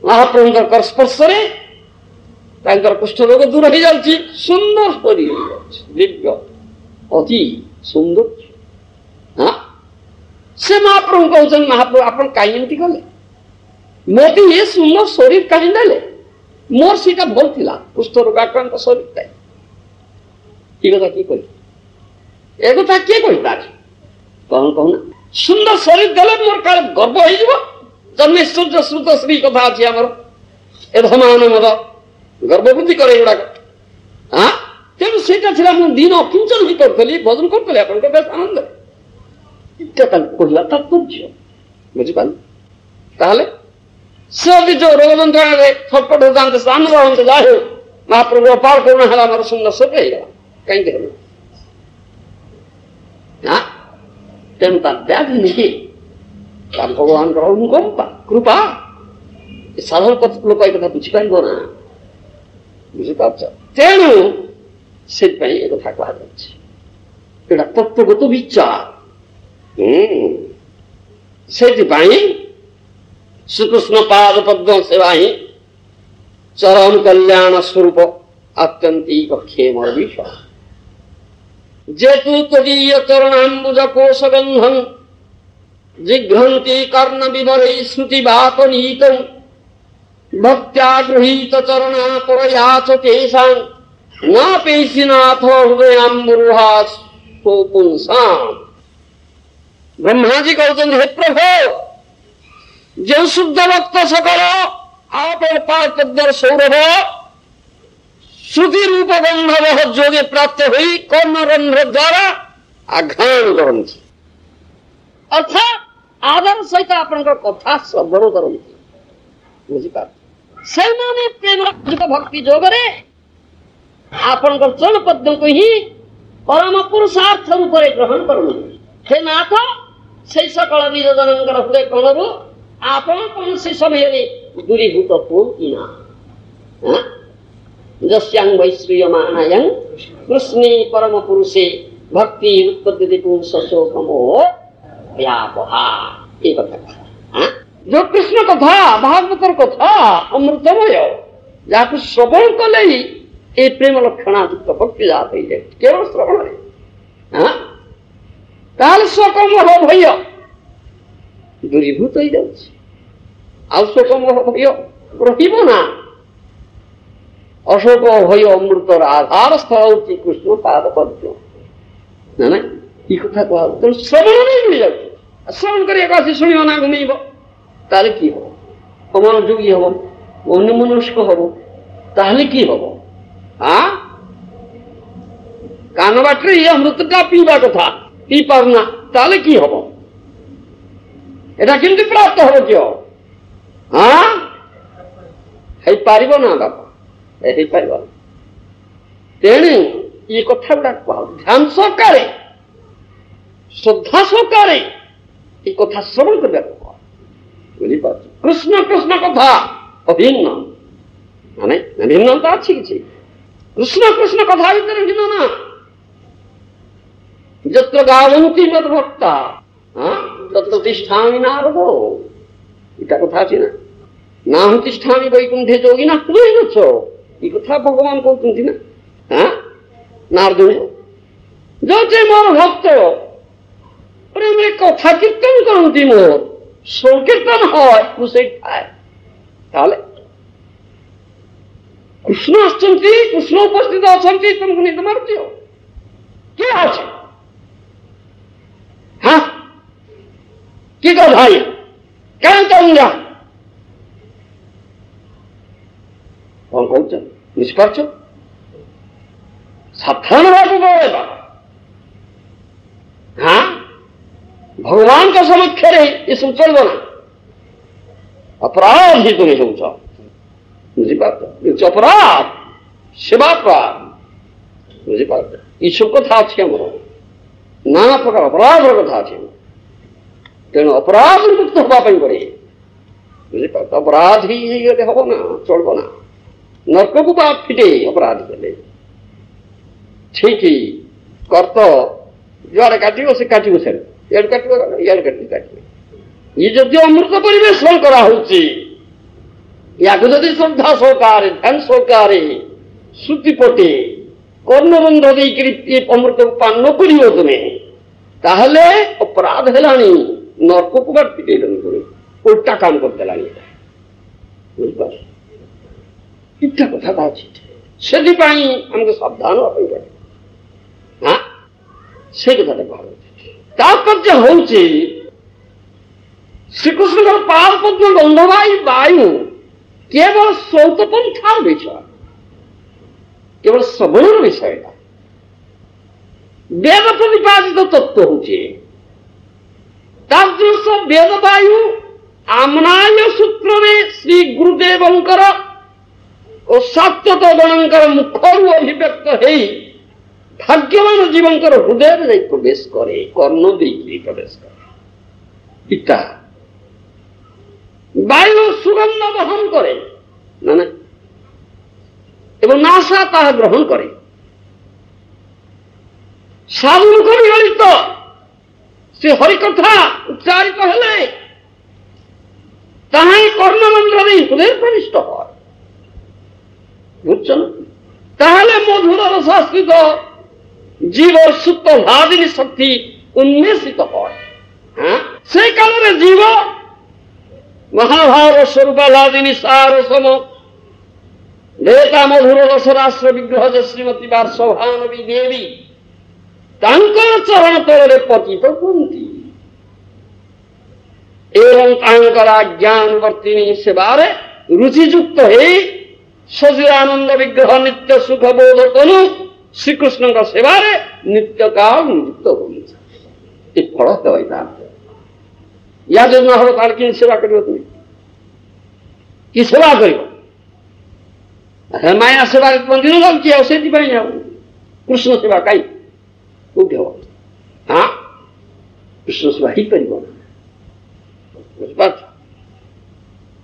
ମହାପ୍ରଭୁଙ୍କର ସ୍ପର୍ଶରେ ତାଙ୍କର କୁଷ୍ଠ ରୋଗ ଦୂର ହେଇଯାଉଛି ସୁନ୍ଦର ପରି ହେଇଯାଉଛି ଦିବ୍ୟ ଅତି ସୁନ୍ଦର ସେ ମହାପ୍ରଭୁ କହୁଛନ୍ତି ମହାପ୍ରଭୁ ଆପଣ କାହିଁ ଏମିତି କଲେ ମୋତେ ଏ ସୁନ୍ଦର ଶରୀର କାହିଁ ଦେଲେ ମୋର ସେଇଟା ଭଲ ଥିଲା କୁଷ୍ଠ ରୋଗ ଆକ୍ରାନ୍ତ ଶରୀରଟା ଏ କଥା କିଏ କହିଲେ ଏ କଥା କିଏ କହିପାରେ କଣ କହୁନା ସୁନ୍ଦର ଶରୀର ଦେଲେ ମୋର କାଳେ ଗର୍ବ ହେଇଯିବ ଜନ୍ମେଶ୍ୱର୍ଯ୍ୟ ଶ୍ରୁତ ଶ୍ରୀ କଥା ଅଛି ଆମର ଏ ଧମାନ ମଦ ଗର୍ଭବୃଦ୍ଧି କରେ ଏଗୁଡାକ ତେଣୁ ସେଇଟା ଥିଲା ମୁଁ ଦିନ କିଞ୍ଚନ ବି କରୁଥିଲି ଭଜନ କରୁଥିଲି ଆପଣଙ୍କ ବେଶ ଆନନ୍ଦରେ ଏଇଟା ତାଙ୍କୁ କହିଲା ତାତ୍ପର୍ଯ୍ୟ ବୁଝିପାରିଲେ ତାହେଲେ ସେ ଯଦି ଯୋଉ ରୋଗ ଯନ୍ତ୍ରଣାରେ ଛଟପଟ ହଉଥାନ୍ତେ ସ୍ନାନ ରହନ୍ତେ ଯାହା ହେଉ ମହାପ୍ରଭୁ ଅପାର କରୁଣା ହେଲା ଆମର ସୁନ୍ଦର ଶରୀର ହେଇଗଲା କାହିଁକି ହେଲା ତେଣୁ ତା ବ୍ୟାଧି ନୁହେଁ ତାର ଭଗବାନଙ୍କର ଅନୁକମ୍ପା କୃପା ସାଧାରଣ ଲୋକ ଏ କଥା ବୁଝିପାରିବ ନା ବୁଝିପାରୁଛ ତେଣୁ ସେଥିପାଇଁ ଏ କଥା କୁହାଯାଉଛି ଏଇଟା ତତ୍ତ୍ୱଗତ ବିଚାର ସେଥିପାଇଁ ଶ୍ରୀକୃଷ୍ଣ ପାଦ ପଦ୍ମ ସେବା ହିଁ ଚରଣ କଲ୍ୟାଣ ସ୍ୱରୂପ ଆତ୍ୟନ୍ତିକ କ୍ଷେମର ବିଷୟ ଯେତୁ ତଦୀୟ ଚରଣାମ୍ବୁଜ କୋଶ ଗନ୍ଧଂ ଜିଘ୍ରନ୍ତି କର୍ଣ୍ଣ ବିବରୈ ଶ୍ରୁତି ବାପନୀତଂ ଭକ୍ତ୍ୟା ଗୃହୀତ ଚରଣା ପରୟାଚ ତେଷାଂ ନାପେଶିନାଥ ହୃଦୟାମ୍ବୁରୁହା ପୁଂସାଂ ବ୍ରହ୍ମାଜୀ କହୁଛନ୍ତି ହେ ପ୍ରଭୁ ଯେଉଁ ଶୁଦ୍ଧ ଭକ୍ତ ସକଳ ଆପଣ ପାଦ ପଦ୍ମର ସୌରଭ श्रुति रूप गंधर्व जोगे प्राप्त हुई कर्णरंध्र द्वारा आघ्राण करती अर्थात आदर सहित आपण कथा श्रवण करती बुझीपार से प्रेम भक्ति जोगरे आपण चरण पद्म को ही परम पुरुषार्थ रूप ग्रहण करूँ हे नाथ से सकल निरजन हृदय कणरू आपण कौन से समय दूरीभूत कि ना जस्यांग वैश्रियमाणायं कृष्णे परम पुरुषे भक्ति उत्पत्ति पुंसशोकमो व्यापहा ये कथा जो कृष्ण कथा भागवतर कथा अमृतमय जहाँ श्रवण कले ये प्रेम लक्षणायुक्त भक्ति जात हो जाए केवल श्रवण ताल शोकमोह भय दूरीभूत हो जाए आ शोकमोह भय रहा अशोक भय अमृतर आधार स्थल होती कृष्ण पाद पद्म ना ना ये कथा कह तेणु श्रवण नहीं मिल जाए श्रवण कर शुणव ना घुमेब ताले कि हम अमनोयोगी हम अन्यमनस्क हम ताले कि हम हाँ कान बाटे ये अमृतटा पीवा कथा पी पारना ताले कि हम एटा केमती प्राप्त हो क्यों हाँ है पारिबो ना बापा है पारिबो तेणु ये कथा गुड़ा कह ध्यान सहकारे श्रद्धा सहकारे ये कथा श्रवण करने बुझीपार कृष्ण कृष्ण कथा अभिन्न माने भिन्नता अच्छी किसी कृष्ण कृष्ण कथा भीतर भिन्न ना जत्र गावन्ति मद भक्ता तत्र तिष्ठामि नारदो इटा कथा अछि ना नाहं तिष्ठामि वैकुंठे जोगिना तुमहि गच्छ ई कथा भगवान कहउछन्ति ना नारद जो जे मोर भक्त प्रेम कथा कीर्तन करती मोर संकीर्तन है कृष्ण आसचंती कृष्ण उपस्थित अच्छा तुमको नहीं मारती हो क्या अच्छे हाँ कि भाई क्या कहूंगा कौन कौन निष्पर्च सावधान भाव हाँ भगवान का समक्ष रे ये सब चल बना अपराध ही तुम्हें समझा मुझे बात अपराध सेवापराध मुझे बात ये सब कथा अच्छी मोर नाना प्रकार अपराध कथा अच्छी तेणु अपराध मुक्त हाँपाई पड़े बुझे पार अपराध ही हम ना चलो ना नर्क को बात फिटे अपराध कले ठीक ही कर तो जुआड़े काटो से काटो से ये जदि अमृत परिवेशन करा या श्रद्धा सहकार ध्यान सहकार श्रुति पटे कर्णबंध अमृत को पान न कर तुम्हें अपराध है नर्क को बाट पिटे उल्टा काम करते इतना कथा से हमको सावधान हाँ से कथा कह तात्पर्य हूँ श्रीकृष्ण पाद पद्म गंधवाई वायु केवल सौतपंथार विषय केवल श्रवण विषय वेद प्रतिपादित तत्व होचे वेद वायु आमनाय सूत्र में श्री गुरुदेवंकर और सात्वत गणंकर मुखर अभिव्यक्त है भाग्यवान जीवंकर हृदय प्रवेश करे कर्ण देकी प्रवेश करे इटा वायु सुगंध बहन करे ना एवं नासा ता ग्रहण करे साधु निगलित से हरिकथा उच्चारित हेले ताहाई कर्णमंडल हृदय प्रविष्ट है बुझन ताहले मधुर रसाश्रित जीव सुप्त भादिनी शक्ति उन्मेषित से काल में जीव महाभार स्वरूपादिनी सार सम देवता मधुर रसराश्र विग्रह श्रीमती पार्श्वभानवी देवी चरण तल पतित कुंती एवं ज्ञान वर्तिनी सेवार रुचियुक्त है सचिदानंद विग्रह नित्य सुख बोध तनु श्रीकृष्ण का सेवार नित्य काल नियुक्त हो फल है या जो न हो तार कि सेवा कर तुम्हें कि सेवा कर माया सेवा मंदिर जाऊँगी आ से कृष्ण सेवा कहीं कौटे हम हाँ कृष्ण सेवा ही कर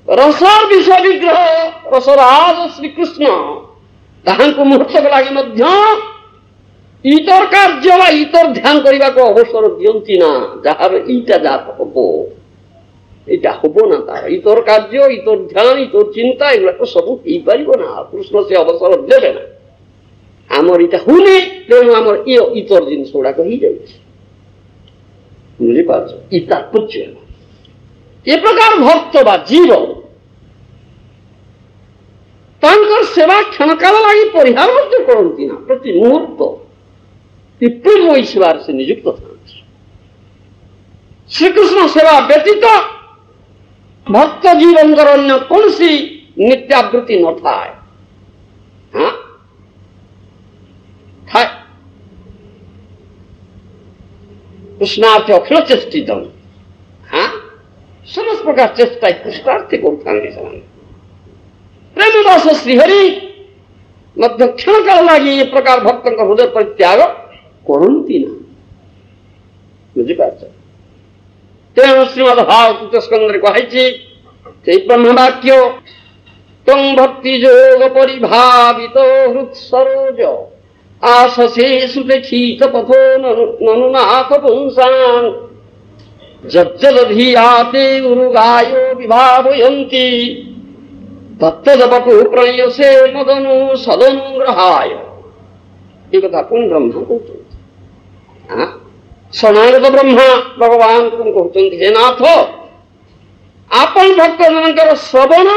रसर विषय विग्रह रसराज श्रीकृष्ण ताहांको मुहूर्तक लगे इतर कार्य वा इतर ध्यान करने को अवसर दियंती ना जार ईटा जात हम এটা হবো না তার ইতর কার্য ইতর ধ্যান ইতর চিন্তা এগুলো তো সবু হই পারিব না কৃষ্ণ সে অবসর দেবে না আমার এটা হুনে তেমন আমার ইতর জিনিস গুড়াক হয়ে যাচ্ছে বুঝিপারছ ই তাৎপর্য এ প্রকার ভক্ত বা জীব তাঙ্কর সেবা ক্ষণকাল লাগি পরিহার মধ্যে করন্তি না প্রতি মুহূর্ত পূর্ব ওই সেবার সে নিযুক্ত থাকছে শ্রীকৃষ্ণ সেবা ব্যতীত भक्त जीवन कर अन्य कौन सी नित्यावृत्ति न थाय हाँ थाय कृष्णार्थ अखिल चेष्टितम हाँ समस्त प्रकार चेष्टा कृष्णार्थी को प्रेमदास श्रीहरि मध्य क्षण काल लगी ये प्रकार भक्त हृदय परित्याग करती ना बुझिपार तेणु श्रीमद भागवत स्कंदरे कही ब्रह्मवाक्य तम भक्ति योग परिभावित हृत सरोज आशसे सुपेक्षित पथो ननुनाथ पुंसान् जज्जलधियाते उरुगायो विभावयन्ति तत्तदपटु प्रणयसे मदनु सदनुग्रहाय ये कथा पुण्य ब्रह्म कहते सनातन ब्रह्मा भगवान तुमको कहते हे नाथ आपण भक्त जनकर श्रवण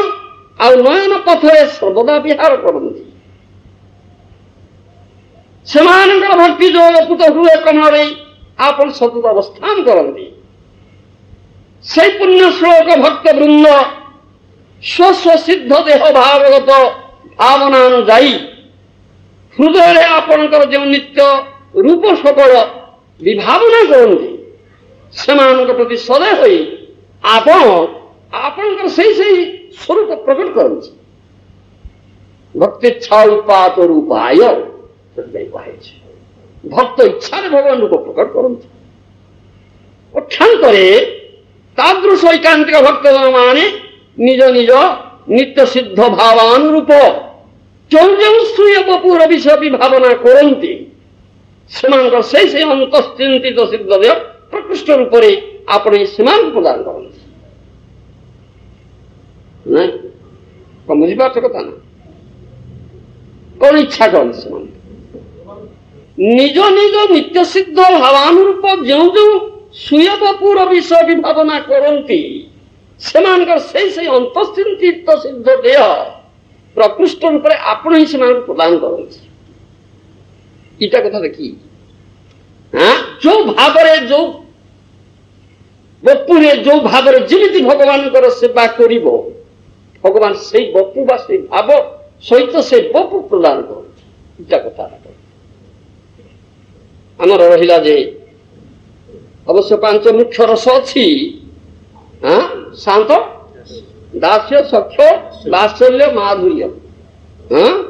आ नयन पथरे सर्वदा विहार करती भक्ति जो पुत हृदय कमल आपण सतत अवस्थान करती से पुण्य श्लोक भक्त वृंद स्वस्व सिद्ध देह भावगत भावना अनुजाई हृदय आपणकर जो नित्य रूप सकल विभावना करती से प्रति सदैव आपण से स्वरूप प्रकट कर भक्ति इच्छा उत्पात रूपाय भक्त इच्छा भगवान रूप प्रकट करती अठांतरे तादृश ऐकांतिक भक्त जन माने निज निज नित्य सिद्ध भावानुरूप जो जो सूर्य बपुर विषय विभावना करती से अंतश्चिंतित सिद्ध देव प्रकृष्ट रूप से आपने सीमान प्रदान कर बुझीपार कथा ना कौन इच्छा कर निज निज नित्य सिद्ध भावानुरूप जो जो सूर्य बपुर विषय विभावना करती से अंतश्चिंतित सिद्ध देह प्रकृष्ट रूप से आपने ही प्रदान करती इटा कथा देखी हाँ जो भावरे जो बपुरे जो भावरे जिमिति भगवान कर सेवा करिबो भगवान से बपु बा से भाव सहित से बपु प्रदान कर इटा कथा आमर रहिला जे अवश्य पांच मुख्य रस अच्छी हाँ शांत दास्य सख्य वात्सल्य माधुर्य हाँ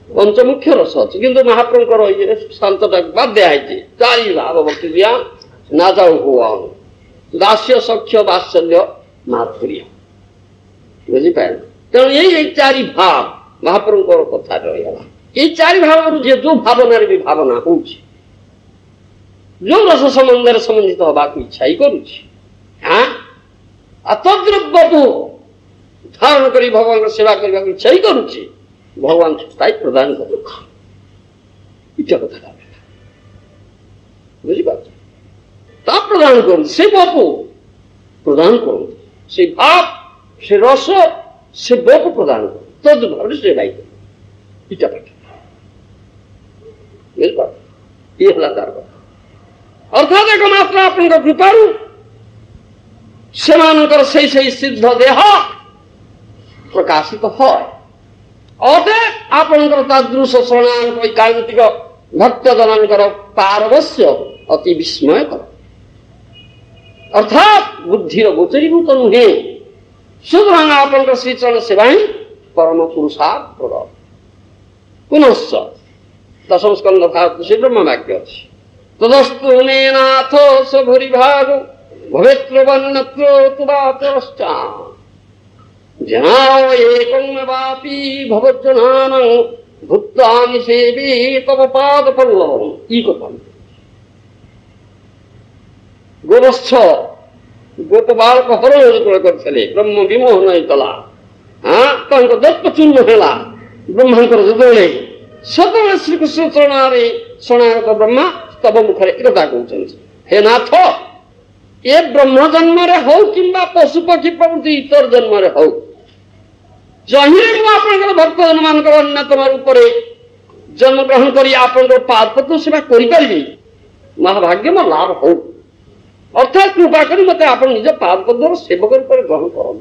पंचमुख्य रस अच्छी किंतु महाप्रभुकर शांतटा बाद दिखाई चारि भाव भक्ति दिया ना जाऊ हुआ दास्य सख्य वात्सल्य माधुर्य बुझीपार तेणु यही चारि भाव महाप्रभुकर कथा रहीगला ये चारि भाव जो भावना भी भावना हो जो रस संबंध संबंधित होगा इच्छा ही करुच्ची हाँ तद्रव्य को धारण कर भगवान सेवा करने को इच्छा ही करुच्ची भगवान ताई प्रदान कर कथा बुझीपार प्रदान कर से बपु प्रदान कर से भाव से रस से बपु प्रदान कर तद भाव से दायी इटा बुझीपार ये हला तार कथा अर्थात एकमात्र आपण कृपारू से सिद्ध देह प्रकाशित है अतएव आपणकर तादृश शरणागत एकांतिक भक्तजनकर पारवश्य अति विस्मयकर अर्थात बुद्धिर गोचरीभूत नुहे सुतरां आपणकर श्रीचरण सेवा परम पुरुषार्थ पुनश्च दशम स्कंद श्री ब्रह्म वाक्य अच्छी तदस्तु नेनाथ सभूरिभाग भवेत्रवन्नत्र तुदातरश्चा जनाव एकमेवापि भवज्जनानं भूतानि सेवे तव पादपल्लवम् ई कथा गोवस्थ गोपबाल को हरण जेतବେଳେ କରିଥିଲେ ब्रह्म विमोहन ହେଇଥିଲା ତାଙ୍କ ଦର୍ପ ଚୂର୍ଣ୍ଣ ହେଲା ବ୍ରହ୍ମାଙ୍କର ଯେତେବେଳେ ସେତେବେଳେ ଶ୍ରୀକୃଷ୍ଣ ଚରଣରେ ଶରଣାଗତ ବ୍ରହ୍ମା स्तव मुखरे एकता कहते हे नाथ ए ब्रह्म जन्म हौ कि पशु पक्षी प्रवृत्ति इतर जन्म हौ जही मुझे भक्त जन मान अन्यतम रूप जन्म ग्रहण कर पादपद्म सेवा करी महाभाग्य मो लाभ हो अर्थात कृपा कर मत आप निज पादपद्म सेवक रूप ग्रहण कर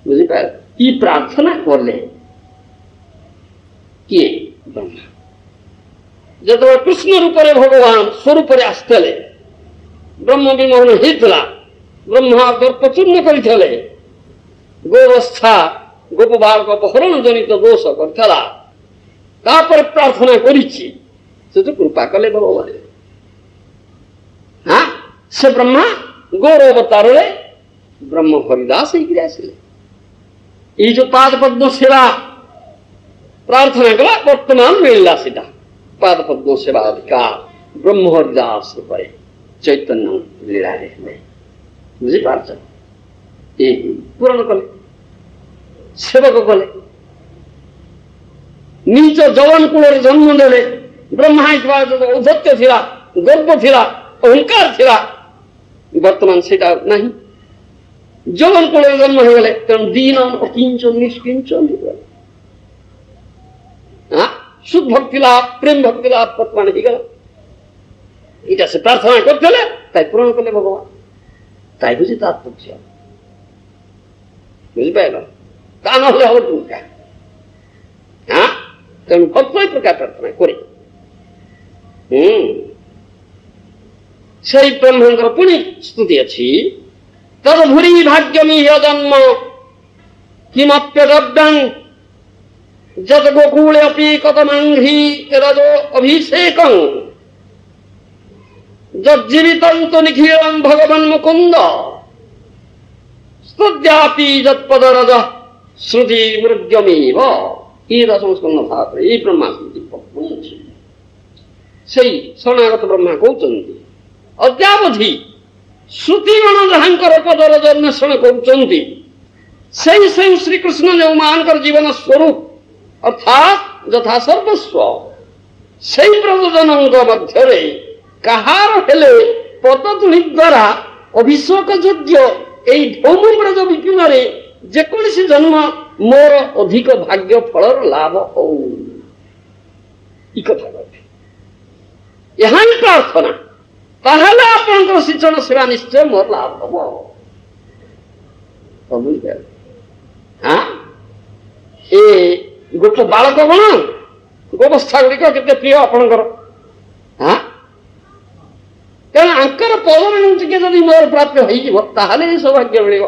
बुझीपार ई प्रार्थना कले किए ब्रह्मा जब कृष्ण रूप भगवान स्वरूप आसते ब्रह्म विमोहन होता ब्रह्मा दर्पचूर्ण करते गोवस्था गोपबाल अपहरण जनित दोष करता प्रार्थना करी से तो कृपा कले भगवान हाँ से ब्रह्मा गौर अवतार ब्रह्म हरिदास आसिले ये जो पाद पद्म सेवा प्रार्थना कला वर्तमान मिलला सीधा पाद पद्म सेवा अधिकार ब्रह्म हरिदास रूपे चैतन्य लीला बुझीपार ये पूरण कले सेवक कले निज जवान कूल जन्म देले ब्रह्मा औद्धत्य थिला गर्व थिला अहंकार थिला वर्तमान सेटा नहीं जवान कूल जन्म हो गले तेणु दीन अकिंचन निष्किंचन शुद्ध भक्ति लाभ प्रेम भक्ति लाभ वर्तमान हो गला इटा से प्रार्थना करते पूरण कले भगवान ताई बुझी तात्पर्य बुझीपार ता ना हम क्या हाँ तेणु भक्त प्रकार प्रार्थना करे से ब्रह्मंकर पुणी स्तुति अच्छी तद भूरी भाग्यमीह जन्म किमप्यद्रव्यं जद गोकुले अपि कतमंघ्रि रजो अभिषेकं जज्जीवितं तु निखिलं भगवन् मुकुन्द स्तुत्यापि जत्पदरज श्रुति मृग्यमेव ये दशम स्कंद भाग ये ब्रह्मा स्मृति से शरणागत ब्रह्मा कहते अद्यावधि श्रुतिगण जहांकर पदरज अन्वेषण करुँच श्रीकृष्ण जो मानकर जीवन स्वरूप अर्थात यथा सर्वस्व से प्रयोजन मध्य कहार हेले पदधूलि द्वारा अभिषेक योग्य यही भौम ब्रज विपिन जेकोसी जन्म मोर अधिक भाग्य फलर लाभ हो यहाँ प्रार्थना ताहले आपन शिक्षण सेवा निश्चय मोर लाभ हम हाँ ए गोप बालक गण गोवस्था गुड़िक के प्रिय आपणकर हाँ तेना आंकर पवन टिके जदि मोर प्राप्त हो सौभाग्य मिल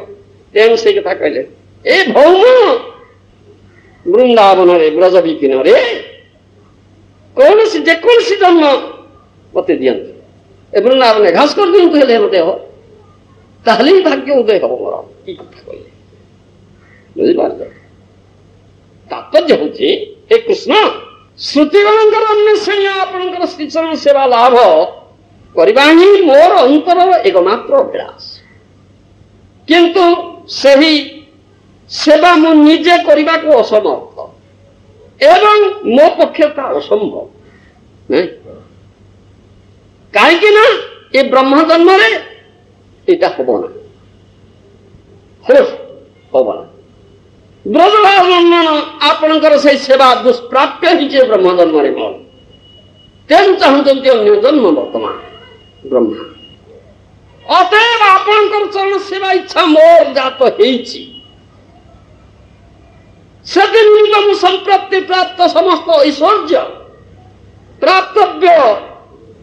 तेणु से कथा कहले ए भौम वृंदावन ब्रज विपिन कौन जेकोसी जन्म मत दिंतु ए वृंदावन घास कर दिंतु हेले मत हो ताहले भाग्य उदय हम मोर की कथा कहले बुझीपार तात्पर्य हूँ हे कृष्ण श्रुतिगणकर अन्वेषण आपणकर श्रीचरण सेवा लाभ करवा ही मोर अंतर एकमात्र अभिलाष किंतु सही सेवा मु निजे करने को असमर्थ एवं मो पक्षे असंभव कहीं ना ये ब्रह्म जन्म यहाँ हम ना ब्रजभावन आपणकर से सेवा दुष्प्राप्य ही ब्रह्म जन्म मोर तेणु चाहते अन्य जन्म वर्तमान ब्रह्मा अतएव आपणकर चरण सेवा इच्छा मोर जात से मिलिब संप्राप्ति प्राप्त समस्त ऐश्वर्य प्राप्तव्य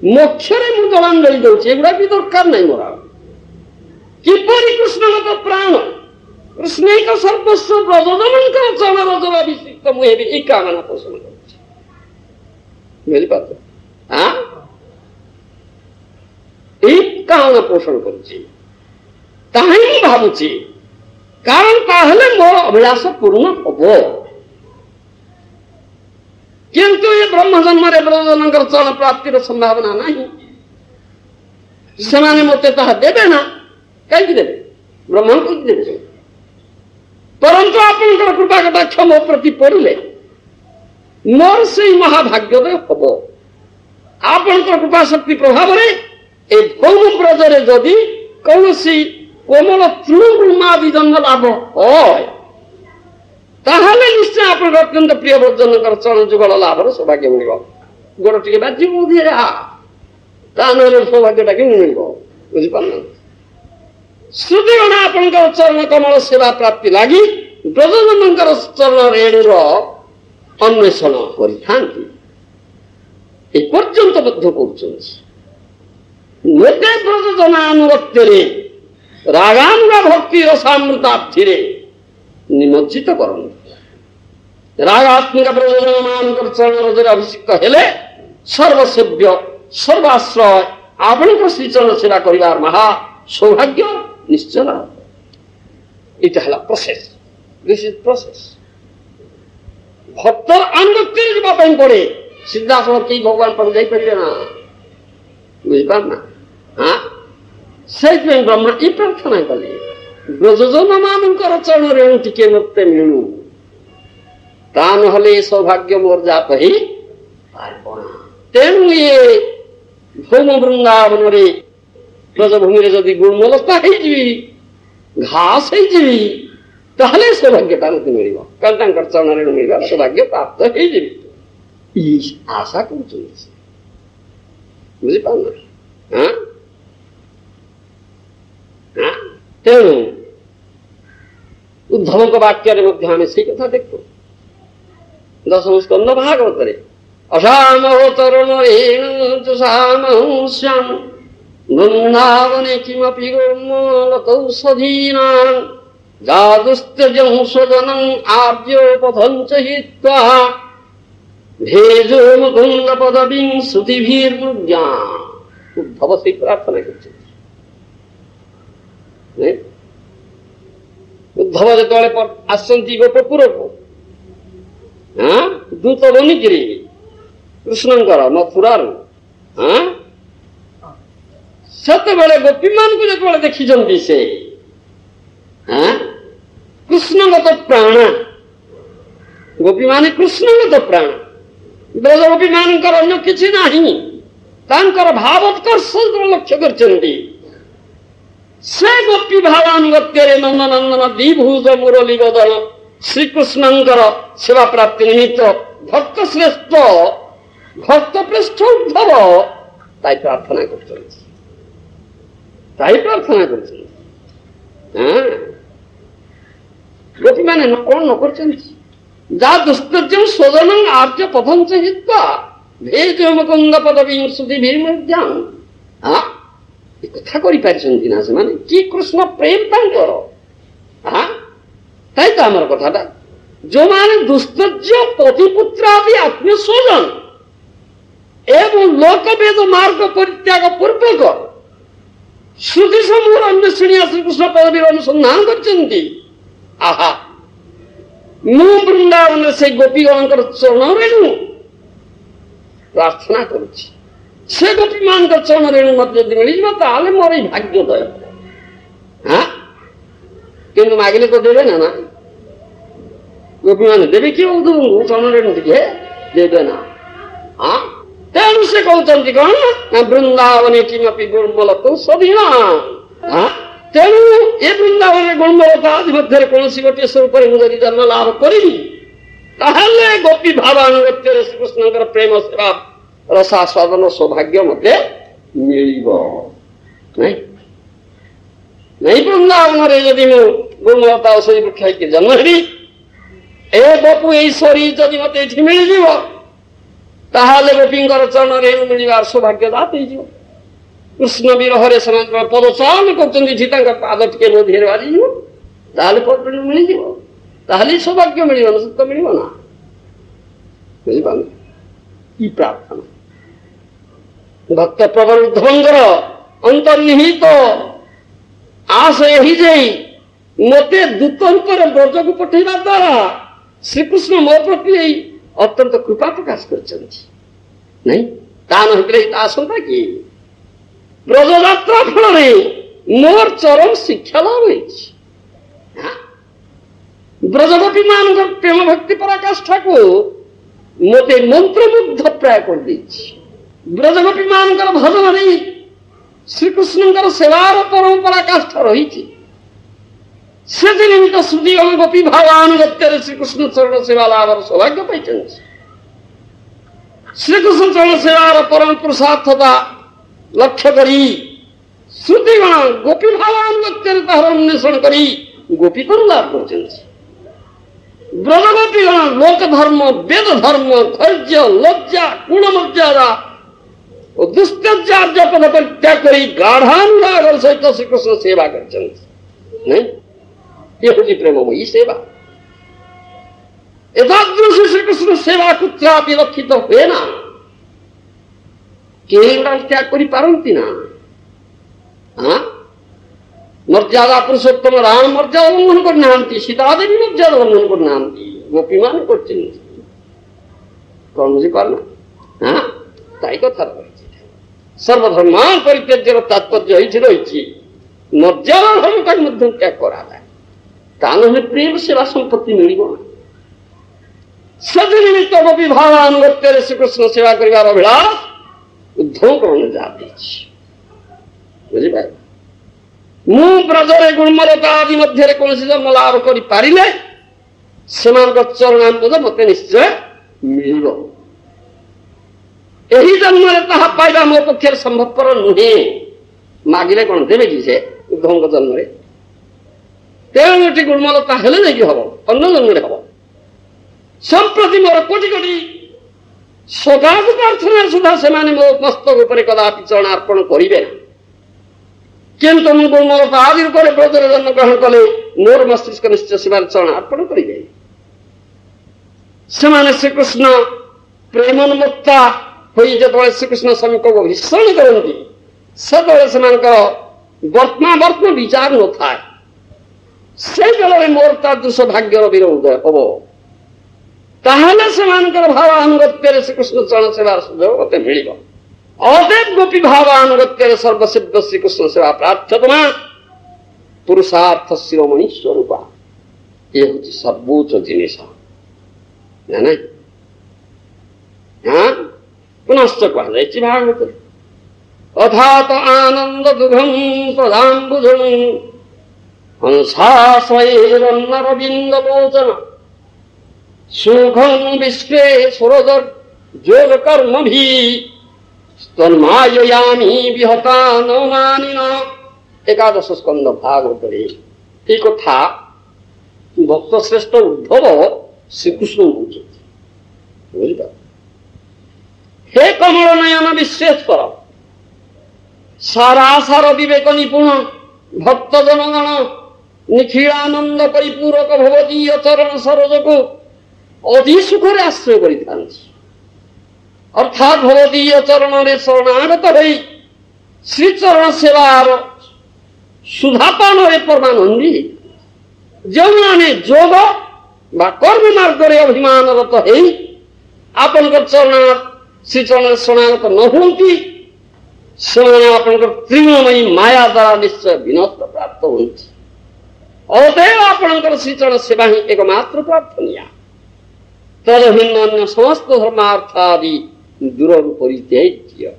मोक्ष मु जलांजलि दूसरी एगुड़ा भी दरकार नहीं मोर किपरि कृष्ण प्राण कृष्ण एक सर्वस्व ब्रजजन चरण रजर अभिषिक्त मुझे कामना पोषण कर कामना पोषण कर भावुची कारण ताहले मोर अभिलाष पूर्ण हम किंतु ये ब्रह्म जन्म ब्रजजन चरण प्राप्तिर संभावना नहीं से मते ताहा देवे ना कहीं देवे ब्रह्म को देवे परंतु आपन कृपा कटाक्ष मो प्रति पड़े मोर से महाभाग्योदय हम आपन कृपा शक्ति प्रभाव में भौम ब्रजरे जदि कौन कोमल तृणगुल्मादि जन्म लाभ है निश्चय आप अत्यंत प्रिय ब्रजजन चरण जुगल लाभ सौभाग्य मिल गोड़ टे बाजी सौभाग्यटा कि मिल बुझीपार श्रुतिगण आपण चरण कमल सेवा प्राप्ति लगी ब्रजजन चरण रेणुर अन्वेषण करपर्यंत बद्ध करते ब्रजजनानुरक्ति रागानुगा भक्ति रसामृताब्धि निमज्जित कर रागात्मिक ब्रजजन मान चरण रजर अभिषिक्त हेले सर्वसेव्य सर्वाश्रय आपण श्रीचरण सेवा कर महा सौभाग्य निश्चय इटा है प्रोसेस दिस इज प्रोसेस भक्तर अनुगत्य जावाई पड़े सीधा सड़क भगवान पाक जापर ना बुझीपार ना हाँ से ब्रह्मा ये प्रार्थना कले ब्रजजन मानकर चरण रेणु टिके मत मिलू ता नहले सौभाग्य मोर जात ही तेणु ये भौम वृंदावन ब्रजभूमि जदि गुणमलता घास ताहले सौभाग्यता मत मिल चरण रेणु मिल सौभाग्य प्राप्त हो आशा कर बुझीपार ना हाँ तेणु उद्धव को वाक्य आम से कथा देखो दशम स्कंद भागवत असाम तरुण श्याम वृंदावने किमपि गोमलतौषधीना जादुस्त्यजं स्वजनं आर्योपथं च हित्वा भेजो मुकुंद पदवीं श्रुतिभिर्मुद्या उद्धव से प्रार्थना कर उद्धव जो आसती गोपपुर को दूत बनिकी कृष्णकर मथुरार से गोपी मान को जो देखी से कृष्णगत प्राण गोपी मान कृष्णगत प्राण ब्रज गोपी मान अन्य किसी ना भावोत्कर्ष लक्ष्य कर से गोपी भावानुगत्य नंदनंदन द्विभुज मुरली बदन श्रीकृष्ण सेवा प्राप्ति निमित्त भक्त श्रेष्ठ भक्त पृष्ठ उद्धव ताई प्रार्थना कर गोपी मैंने कौन न कर दुष्कृत्यम स्वजन आर्य पथम से हित्वा भेज मुकुंद पदवी श्रुति भीर्मध्याम कथा ना से माने कि कृष्ण प्रेम तांकर ताई तो आमर कथाटा जो माने दुस्तज्य पतिपुत्र आत्मीय स्वजन एवं लोकभेद मार्ग परित्याग पूर्वक श्रुति समूह अन्वेषणीय श्रीकृष्ण पदवी अनुसंधान करछन्ति आहा मु वृंदावन से गोपीगण चरण रेणु प्रार्थना करुछि से गोपी मान चरण रेणु मत यदि मिल मोर भाग्योदय हाँ कि मागिले तो देवे ना गोपी मान देवे कि चरण रेणु टे देवे ना हाँ तेणु से कहते कौन ना वृंदावने किमपि गुणमलतो सदीना हाँ तेणु ये वृंदावन गुणमलता आदि मध्य कौन गोटे स्वरूप मुझे जन्म लाभ करी गोपी भावानुगत्य श्रीकृष्ण प्रेम सेवा रसास्वादन सौभाग्य मते मिलिबो नहीं नहीं वृंदावन रे यदि मु गुणमलता औषधि वृक्ष के जन्म हेरी ए बपु यही शरीर जदि मत ये मिल ताहले गोपींकर चरण रेणु मिलवार सौभाग्य दात हो कृष्ण विरह से पदचालन कर पाद टे मो देह बाजी पद मिल सौभाग्य मिल सुख मिल ना बुझीपा कि प्रार्थना भक्त प्रबल उद्धवंकर अंतर्निहित आश यही जाई मते दूत रूप ब्रज को पठेवा द्वारा श्रीकृष्ण मो प्रति अत्यंत कृपा प्रकाश कर नहीं ता नशंका कि ब्रज यात्रा फल मोर चरम शिक्षा लाभ ब्रजगोपी मान प्रेम भक्ति पराकाष्ठा को मते मंत्रमुग्ध प्राय कर ब्रजगोपी मान भजन नहीं श्रीकृष्ण सेवार परम पराकाष्ठा रही से निमित्त श्रुति गोपी भावानुगत्य श्रीकृष्ण चरण सेवा लाभ सौभाग्य पाई श्रीकृष्ण चरण सेवार परम पुरुषार्थता लक्ष्य करी श्रुतिगण गोपी भावानुगत्य तार अन्वेषण करी गोपी कर लाभ कर ब्रजगोपीगण लोक धर्म वेद धर्म धैर्य लज्जा गुण मर्यादा और दुष्टाचार्य पद परित्याग कर गाढ़ानुराग सहित श्रीकृष्ण सेवा कर नहीं ये हूँ प्रेममयी सेवा एतादृश श्रीकृष्ण सेवा कुत्रापि रक्षित हुए ना केवल त्याग करि पारंती ना हाँ मर्यादा पुरुषोत्तम राम मर्यादा लंघन करना सीता देवी मर्यादा लंघन करना गोपी मान कर बुझी पारना हाँ ताई कथा सर्वधर्मान परित्याज्यर तात्पर्य रही मर्यादा धर्म का त्याग करा ताने प्रेम सेवा संपत्ति मिल निमित्त गोपी भावानुगत्य श्रीकृष्ण सेवा कर अभिलाष उद्धव कर जाते बुझीपार मु ब्रजरे गुणमलता आदि मध्य कौन जन्म लाभ कर पारे चरणाम्बुज मत निश्चय मिल यही जन्म पाइबा मो पक्षर संभवपर नुहे मागिले कौन देवे कि से उद्धव जन्म तेरह गुणमलता हेले नहीं हम अन्न जन्म हम संप्रति मोर कोटि कोटि सगाद प्रार्थना सुधा से मो मस्तक उपर कदापि चरणार्पण करेंगे ना किंतु मु गुणमलता आदि रूप ब्रजर जन्म ग्रहण कले मोर मस्तिष्क निश्चय शिवार चरणार्पण करेंगे श्रीकृष्ण प्रेमोन्मुक्ता होई जो श्रीकृष्ण समीप को भीषण करती से वर्तमान विचार न था से बेल मोर तादृश भाग्यर विरोध हम ताहले से भावानुगत्य श्रीकृष्ण चरण सेवार सुयोग मत मिल अदेव गोपी भावानुगत्य सर्वसिद्ध श्रीकृष्ण सेवा प्रार्थना पुरुषार्थ शिरोमणि स्वरूपा ये हूँ सर्वोच्च जिनिस जाना हाँ पुनश्च कहुई भागवत अथात आनंद दुघम प्रधाम्बुजम हंसाश्वरबिंद लोचन सुखम विश्वेश्वरजर जोग कर्म भी स्तन्माययामी विहता न मानिना एकादश स्कंद भागवत एक कथा भक्त श्रेष्ठ उद्धव श्रीकृष्ण बुझीपार हे कमल नयन विश्वेश्वर सारासार विवेक निपुण भक्त जनगण निखिलानंद परिपूरक भवदीय चरण सरोज को अति सुखरे आश्रय कर अर्थात भवदीय चरण शरणागत हो श्रीचरण सेवार सुधापान परमानंदी जो मैंने योग कर्म मार्ग अभिमानरत हो आपण चरण श्रीचरण शरणागत न होती से त्रिगुणमयी माया द्वारा निश्चय विनष्ट प्राप्त होती अतएव आपणकर श्रीचरण सेवा ही एकमात्र प्रार्थनीय तदभिन्न अन्य समस्त धर्मार्थादि दूर परित्याज्य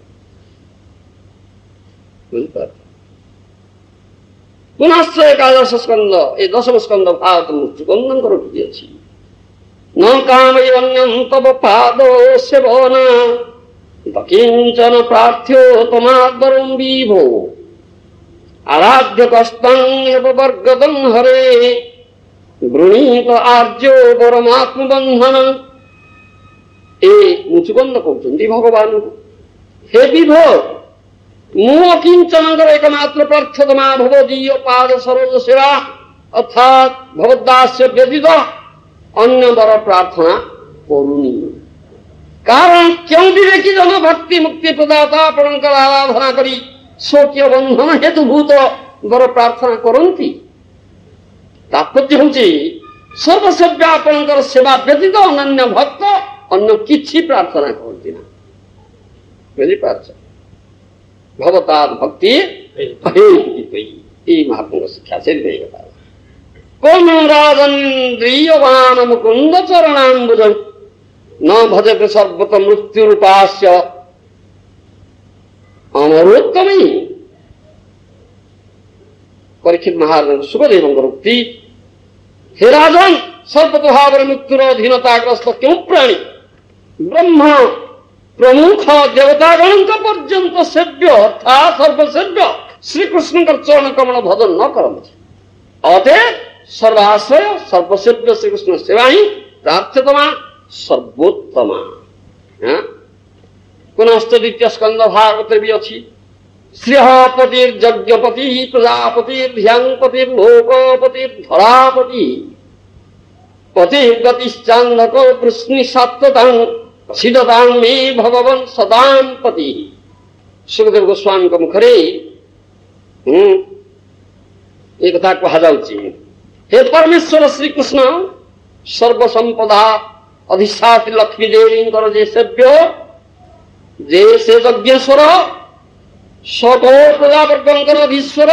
पुनश्च एकादश स्कंद ए दशम स्कंद भागवत मुक्तिकंदन करोति अछि न कामयन्यं तव पाद सेवना किंचन प्रार्थ्यो तमाद्वरं विभो आराध्य कष्टं वर्गदं हरे गृणीत आर्यो परमात्म बंधन ए मुचुकंद कहते भगवान हे विभो मु अकिंचन एकमात्र प्रार्थतमा भगवदीय पाद सरोज सेवा अर्थात भगवदास्य व्यतीत अन्य वर प्रार्थना करूनी कारण क्यों विवेकी जन भक्ति मुक्ति प्रदाता आपणकर आराधना करी शोक्य बंधन हेतुभूत वर प्रार्थना करती तात्पर्य हूँ सर्वसेव्य आपणकर सेवा व्यतीत अन्य भक्त अन्य किसी प्रार्थना करती ना बुझिपार भवताद भक्ति महात्मा शिक्षा से कौन राजेन्द्रियवान मुकुंद चरणाम्बुज न भजते सर्वत मृत्यु रूपास्य अमरोत्तमी परीक्षित महाराज सुखदेव उक्ति हे राजन सर्वतोभाव मृत्युर अधीनताग्रस्त क्यों प्राणी ब्रह्म प्रमुख देवतागण पर्यंत सेव्य अर्थात सर्वसेव्य श्रीकृष्ण चरण कमल भजन न करती अतः सर्वाश्रय सर्वसेव्य श्रीकृष्ण सेवा ही प्रार्थतमा सर्वोत्तमा पुनश्च द्वितीय स्कंद भागवत भी अच्छी श्रेयपतिर्यज्ञपति प्रजापतिर्ध्याङ्पतिर्लोकपतिर्धरापति पतिर्गतिश्चान्दको वृष्णिसात्वतां सिद्धतां मे भगवन् सदां पति सुखदेव गोस्वामी को मुखरे एक कथा कहुची हे परमेश्वर श्रीकृष्ण सर्वसंपदा अधिष्ठात्री लक्ष्मी देवी जे सेव्य जे से यज्ञेश्वर सकल प्रजावर्गंकर अधीश्वर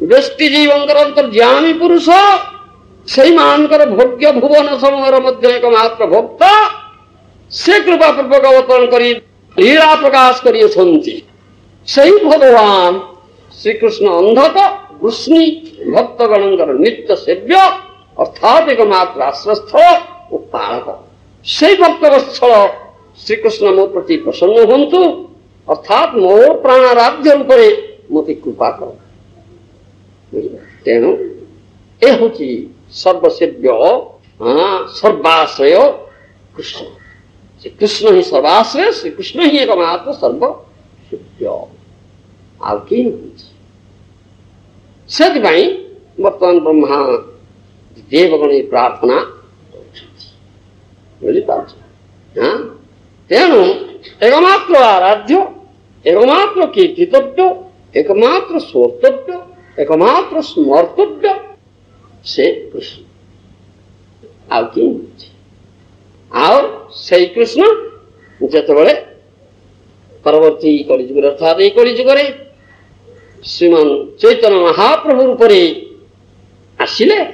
व्यष्टि जीवंकर अंतर्यामी पुरुष से मानकर भोग्य भुवन समूह मध्य एकमात्र भोक्ता से कृपा पूर्वक अवतरण करी लीला प्रकाश करिए सही भगवान श्रीकृष्ण अंधक वृष्णि भक्तगणंकर नित्य सेव्य अर्थात एकमात्र आश्रयस्थल और पालक से भक्तवत्सल श्रीकृष्ण मो प्रति प्रसन्न हूँ अर्थात मो प्राणाराध्य रूप मत कृपा कर तेणु ए हूँ सर्वसेव्य सर्वाश्रय कृष्ण श्रीकृष्ण ही सर्वाश्रय श्रीकृष्ण ही एकमात्र सर्वसेव्य आउ कि से बर्तमान ब्रह्मा देवगण प्रार्थना तेणु एकमात्र आराध्य एकमात्र कीर्तितव्य एकमात्र सोर्तव्य एकमात्र स्मर्तव्य से कृष्ण आउ कि से कृष्ण जिते परवर्ती कलिजुग अर्थात ये कलिजुगे श्रीमान चैतन्य महाप्रभु रूप आसिले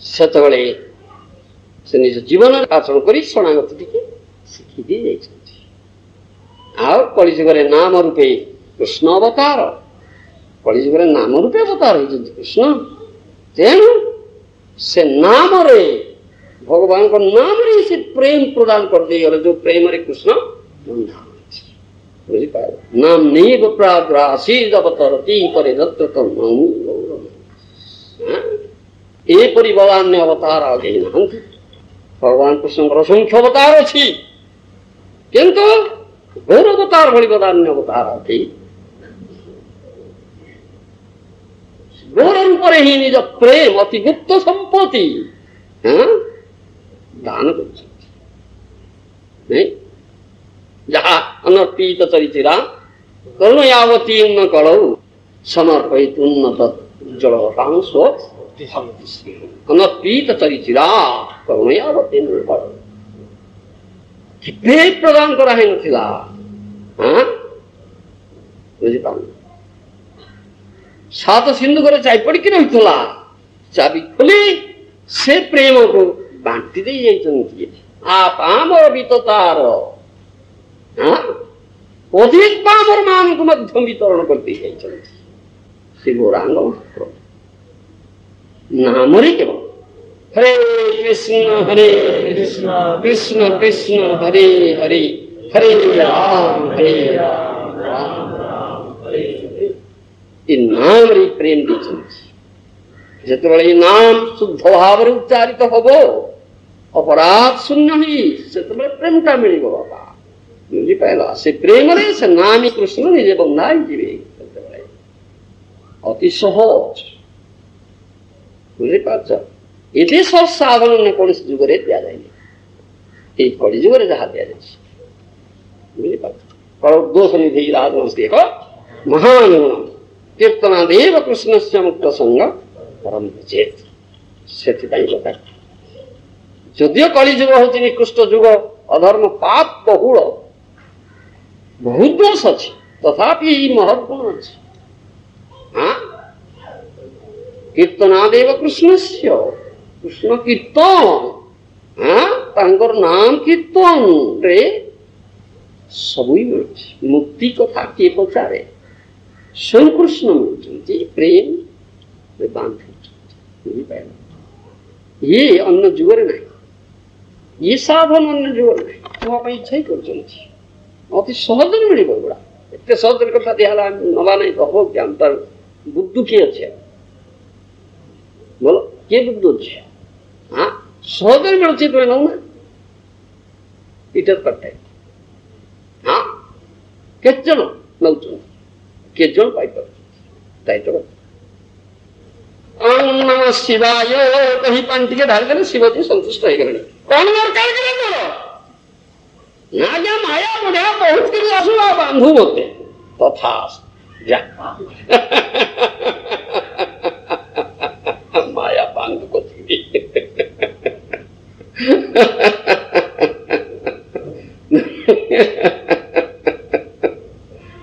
से से निज जीवन आचरण कर शरणागत टी शिखी दी कलिजुगे नाम रूपे कृष्ण अवतार कलिजुगे नाम रूपे अवतार कृष्ण तेणु से नाम रे भगवान को नाम रे से प्रेम प्रदान कर दे गले जो प्रेम रे कृष्ण बंधा नाम नहीं प्राग्रासीद अवतरती परे दत्त ए परिवान्य अवतार आगे नहांती भगवान कृष्ण असंख्य अवतार अच्छी किंतु घोर अवतार भली बदान्य अवतार आगे घोर रूप ही निज प्रेम अति गुप्त संपत्ति दान कर जहाँ अनर्पित चरिचिरा करुणयावती न कलौ समर्पयित उन्नत जल रांसो अनर्पित चरिचिरा करुणयावती न कलौ कितने प्रदान करा है नथिला बुझिपार सात सिंधु करे चाय पड़ी कि रही चाबी खोली से प्रेम को बांटी दे जाइछन्ति आप आमर विततार अधिक पामर मान को मध्य वितरण करते जाइछन्ति से गौरांग नाम रे केवल हरे कृष्ण कृष्ण कृष्ण हरे हरे हरे राम राम हरे हरे इन नाम रे प्रेम दीछन्ति जिते नाम शुद्ध भाव उच्चारित हम अपराध शून्य ही से प्रेमटा मिल बाबा बुझिपार से प्रेम से नामी कृष्ण निजे बंधाई जीवे अति सहज बुझिपार ये साधारण कौन जुगे दि जाए कली जुगे जहाँ दि जाए बुझिपार दोष निधि राजवंशी एक महान कीर्तनादेव कृष्ण से मुक्त संग परम चेत से जदियो कली जुग हूँ निकृष्ट जुग अधर्म पाप बहुल बहुत दोष अच्छी तथापि महत्वपूर्ण अच्छी हाँ कीर्तनादेव कृष्ण से कृष्ण कीर्तन हाँ नाम कीर्तन रे सब मुक्ति कथा किए पचारे स्वयं कृष्ण मिलती प्रेम बांध ये अन्य जुगरे नहीं ये साधन अन्य जुगरे नहीं तो इच्छा ही कर अति सहज मिल गुड़ा एत सहज कथा दिहला नवा नहीं तो हम क्या तार बुद्धू किए अच्छे बोलो किए बुद्धू अच्छे हाँ सहज मिलूँ तुम्हें नौ ना इट करते हाँ केत नौ केत पाई तो ओम नमः शिवाय कहीं पानी टे ढाली शिवजी संतुष्ट हो गले कौन दरकार ना क्या माया बढ़िया बहुत कर आसू बांधु मत तथा जा माया बांध को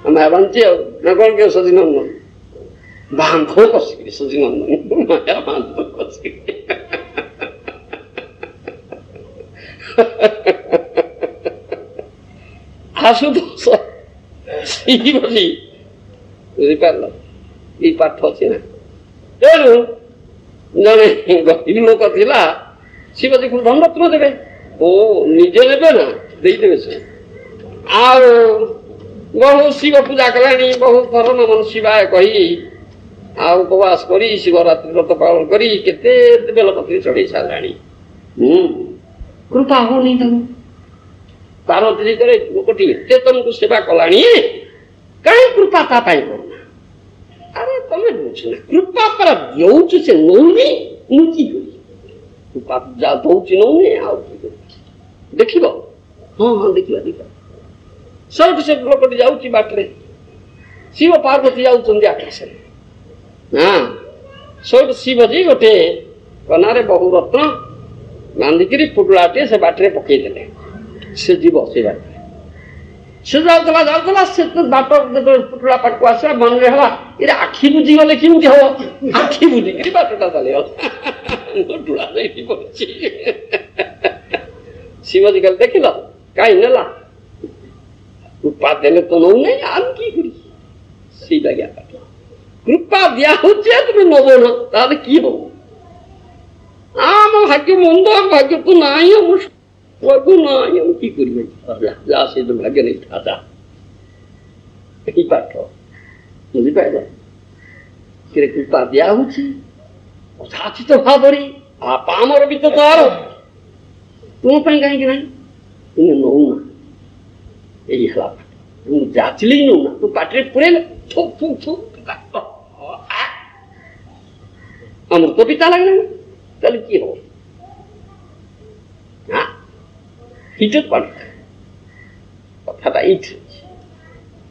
मैं बनती ना कौन के सजी नंदन बांधो कसिक सजी नंदन माया बांधो कसिक आशुतोष बुझिपार ये पाठ अच्छे ना तेणु जड़े गरीब लोक था शिवजी को धनरत्न देवे ओ निजे ने ना देदेवे से बहु शिव पूजा कलानी बहुत थर नमन शिवाय कही उपवास करी शिवरात्रि व्रत पालन करी केते बेलपत्री चढ़ी सारे कृपा हो नहीं तुम तार लोकटी एते तुमको सेवा कला कहीं कृपा तापाई करना अरे तमें बुझना कृपा पर दौच से नौनी मुची कृपा जा दौच नौने देख हाँ हाँ देखा देखा सब से लोकटी जाऊँगी बाटे शिव पार्वती जाऊँ आकाश हाँ सब शिवजी गोटे कनारे बहु रत्न बांधिकी पुटलाटे से बाटे पकईदे से जीव से बाटे से जाऊला से बाट पुटला पाटक आसा मन में ये आखि बुझी गले केमती हम आखि बुझिक बाटटा चलो टुला शिवजी कल देख कहीं नेला कृपा देने तो नौ नहीं आम की लगे कृपा दिया तुम्हें नब ना कि हम आम भाग्य मंद भाग्य तो ना ना कि भाग्य नहीं था पाठ बुझिपार कृपा दिया कथाचित भाव आप आमर भी तो तार तुम कहीं ना तुम्हें नौ ना यही है तुम जाचली नौ ना तुम पाटे पुरे थुक थुक थुक अमृत पिता लगना चल कि हो हाँ हिजत पड़ता कथा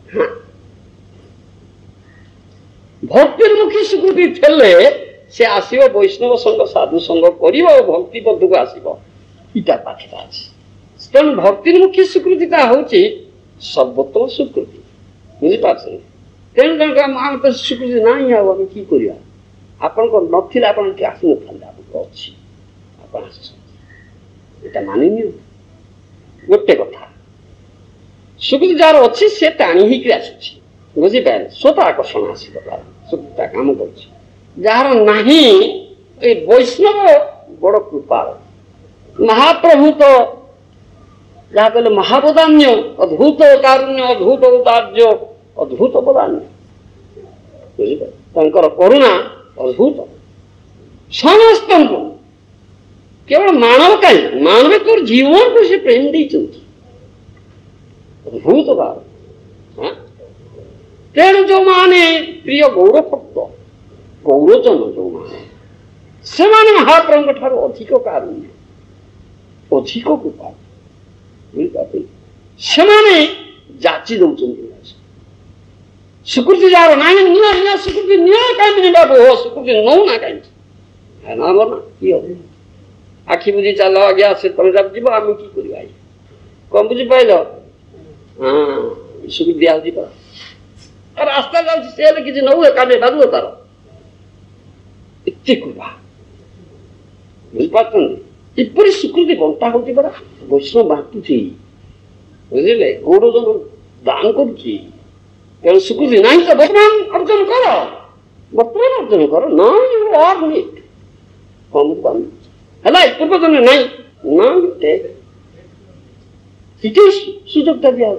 हाँ भक्तिर्मुखी स्वीकृति थे से आसो वैष्णव संग साधु संग कर भक्ति पद को आसो इटा पाठटा अच्छे तेणु भक्तिर्मुखी स्वीकृतिटा हूँ सर्वोत्तम स्वीकृति बुझीपार तेणु जन तो स्वीकृति ना आम कि करवा आपण नाला आप आसी ना अच्छी आप मानिनी गोटे कथा स्वीकृति जार अच्छी से टाणी ही आसुची बुझीपारे स्वतः आकर्षण आसो स्वीकृतिटा कम कर वैष्णव बड़ कृपार महाप्रभु तो जहाँ कहले महावदान्य अद्भुत कारुण्य अद्भुत औदार्य अद्भुत वदान्य बुझीपारे करुणा अद्भुत समस्त केवल मानव कहीं मानव को जीवन को से प्रेम दी अद्भुत बात। तेणु जो माने प्रिय गौरव भक्त गौरजन जो माने से माने महाप्रभु ठार अधिक कारुण्य अधिक कृपा से माने जाची दौरान स्वीकृति जार ना निया स्वीकृति निया कहीं बाबू हो स्वीकृति नौ ना कहीं है ना बोना कि हो आखि बुझी चल आज्ञा से तुम जब जीव आम कि कर कम बुझी पाइल हाँ स्वीकृति दिया जी रास्ता जाऊँ किसी नौ कामे बाजू तार एत कृपा बुझिपार इपरी स्वीकृति बंटा हो पड़ा वैष्णव बांटुची बुझे गौरजन दान करुच्ची तेणु स्वीकृति ना तो वर्तमान अर्जन कर वर्तमान अर्जन कर ना यू आर नीट कम कम है पूर्वजन ना ना सुजोगता दिया